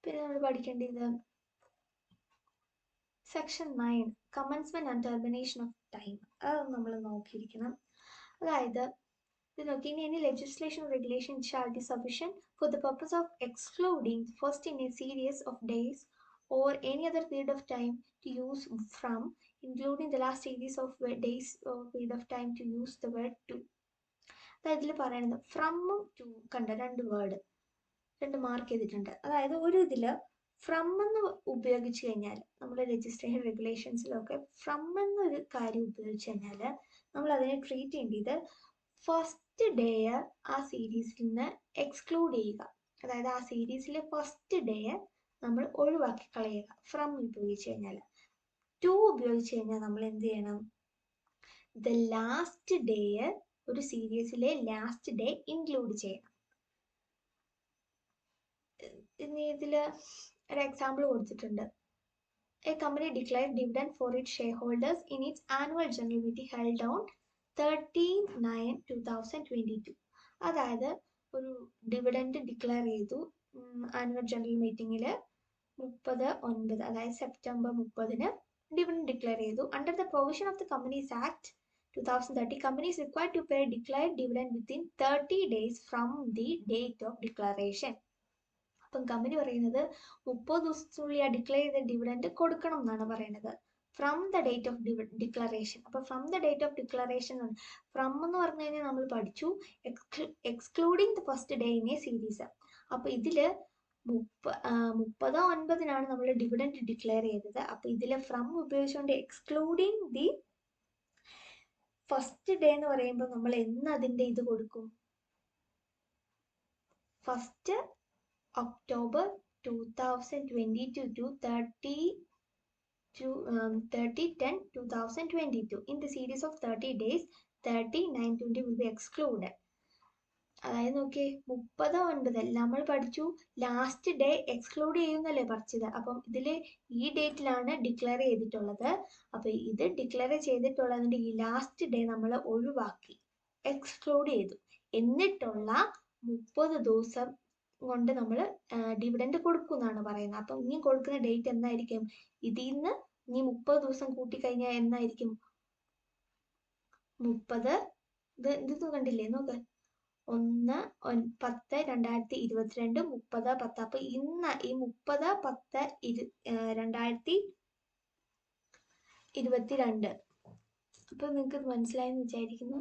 പിന്നെ നമ്മൾ പഠിക്കേണ്ടത് section 9 commencement and termination of time, അത് നമ്മൾ നോക്കിയിരിക്കണം. അതായത് ഇത് നോക്കി, any legislation or regulation shall be sufficient for the purpose of excluding first in a series of days or any other period of time to use from, including the last series of days or period of time to use the word to. അതായത് ഇതിൽ പറയുന്നത് ഫ്രമ്മും to കണ്ട രണ്ട് mark ചെയ്തിട്ടുണ്ട്. അതായത് ഒരു ഇതിൽ from എന്ന് ഉപയോഗിച്ച് കഴിഞ്ഞാൽ, നമ്മുടെ രജിസ്ട്രേഷൻ റെഗുലേഷൻസിലൊക്കെ ഫ്രം എന്നൊരു കാര്യം ഉപയോഗിച്ച് കഴിഞ്ഞാൽ നമ്മൾ അതിനെ ട്രീറ്റ് ചെയ്യേണ്ടത് ഫസ്റ്റ് ഡേ ആ സീരീസിൽ നിന്ന് എക്സ്ക്ലൂഡ് ചെയ്യുക. അതായത് ആ സീരീസിലെ ഫസ്റ്റ് ഡേ നമ്മൾ ഒഴിവാക്കി കളയുക ഫ്രം ഉപയോഗിച്ച് കഴിഞ്ഞാൽ. ടു ഉപയോഗിച്ച് കഴിഞ്ഞാൽ നമ്മൾ എന്ത് ചെയ്യണം? ദ ലാസ്റ്റ് ഡേ, ഒരു സീരീസിലെ ലാസ്റ്റ് ഡേ ഇൻക്ലൂഡ് ചെയ്യണം. ഇതിൽ ഒരു എക്സാമ്പിൾ കൊടുത്തിട്ടുണ്ട്. A company declared dividend for its shareholders in its annual general meeting held on 13/9/2022. അതായത് ഒരു ഡിവിഡൻഡ് ഡിക്ലെയർ ചെയ്തു ആനുവൽ ജനറൽ മീറ്റിംഗിൽ 30/9, അതായത് സെപ്റ്റംബർ 30-ന് ഡിവിഡൻഡ് ഡിക്ലെയർ ചെയ്തു. Under the provision of the companies act 2030, companies required to pay declared dividend within 30 days from the date of declaration. അപ്പം company പറയുന്നത് 30 ദിവസത്തിനുള്ളിൽ ആ ഡിക്ലെയർ ചെയ്ത ഡിവിഡൻഡ് കൊടുക്കണം എന്നാണ് പറയുന്നത്, from the date of declaration. അപ്പോൾ from the date of declaration, from എന്ന് പറഞ്ഞു കഴിഞ്ഞാൽ നമ്മൾ പഠിച്ചു excluding the first day in a series. അപ്പോൾ ഇതിൽ 30/9 നമ്മൾ ഡിവിഡൻഡ് ഡിക്ലെയർ ചെയ്തത്. അപ്പോൾ ഇതിൽ ഫ്രം ഉപയോഗിച്ചുകൊണ്ട് എക്സ്ക്ലൂഡിങ് ദി ഫസ്റ്റ് ഡേ എന്ന് പറയുമ്പോൾ നമ്മൾ എന്ന് അതിൻ്റെ ഇത് കൊടുക്കും? First October 2022 to 30/10/2022. In the series of 30 days, 30/9/20 will be excluded. അതായത് നോക്കിയേ, 30/9 നമ്മൾ പഠിച്ചു ലാസ്റ്റ് ഡേ എക്സ്ക്ലൂഡ് ചെയ്യുന്നല്ലേ പഠിച്ചത്. അപ്പം ഇതിൽ ഈ ഡേറ്റിലാണ് ഡിക്ലെയർ ചെയ്തിട്ടുള്ളത്. അപ്പോൾ ഇത് ഡിക്ലെയർ ചെയ്തിട്ടുള്ളതിൻ്റെ ഈ ലാസ്റ്റ് ഡേ നമ്മൾ ഒഴിവാക്കി, എക്സ്ക്ലൂഡ് ചെയ്തു. എന്നിട്ടുള്ള 30 ദിവസം കൊണ്ട് നമ്മൾ ഡിവിഡൻഡ് കൊടുക്കും എന്നാണ് പറയുന്നത്. അപ്പം ഇനി കൊടുക്കുന്ന ഡേറ്റ് എന്നായിരിക്കും? ഇതിൽ നിന്ന് ഇനി 30 ദിവസം കൂട്ടിക്കഴിഞ്ഞാൽ എന്നായിരിക്കും? 30 ഇത് കണ്ടില്ലേ, നോക്ക്, 1/10/2022, 30/10. അപ്പൊ ഇന്ന് ഈ 30/10/2022. അപ്പൊ നിങ്ങൾക്ക് മനസ്സിലായെന്ന് വിചാരിക്കുന്നു.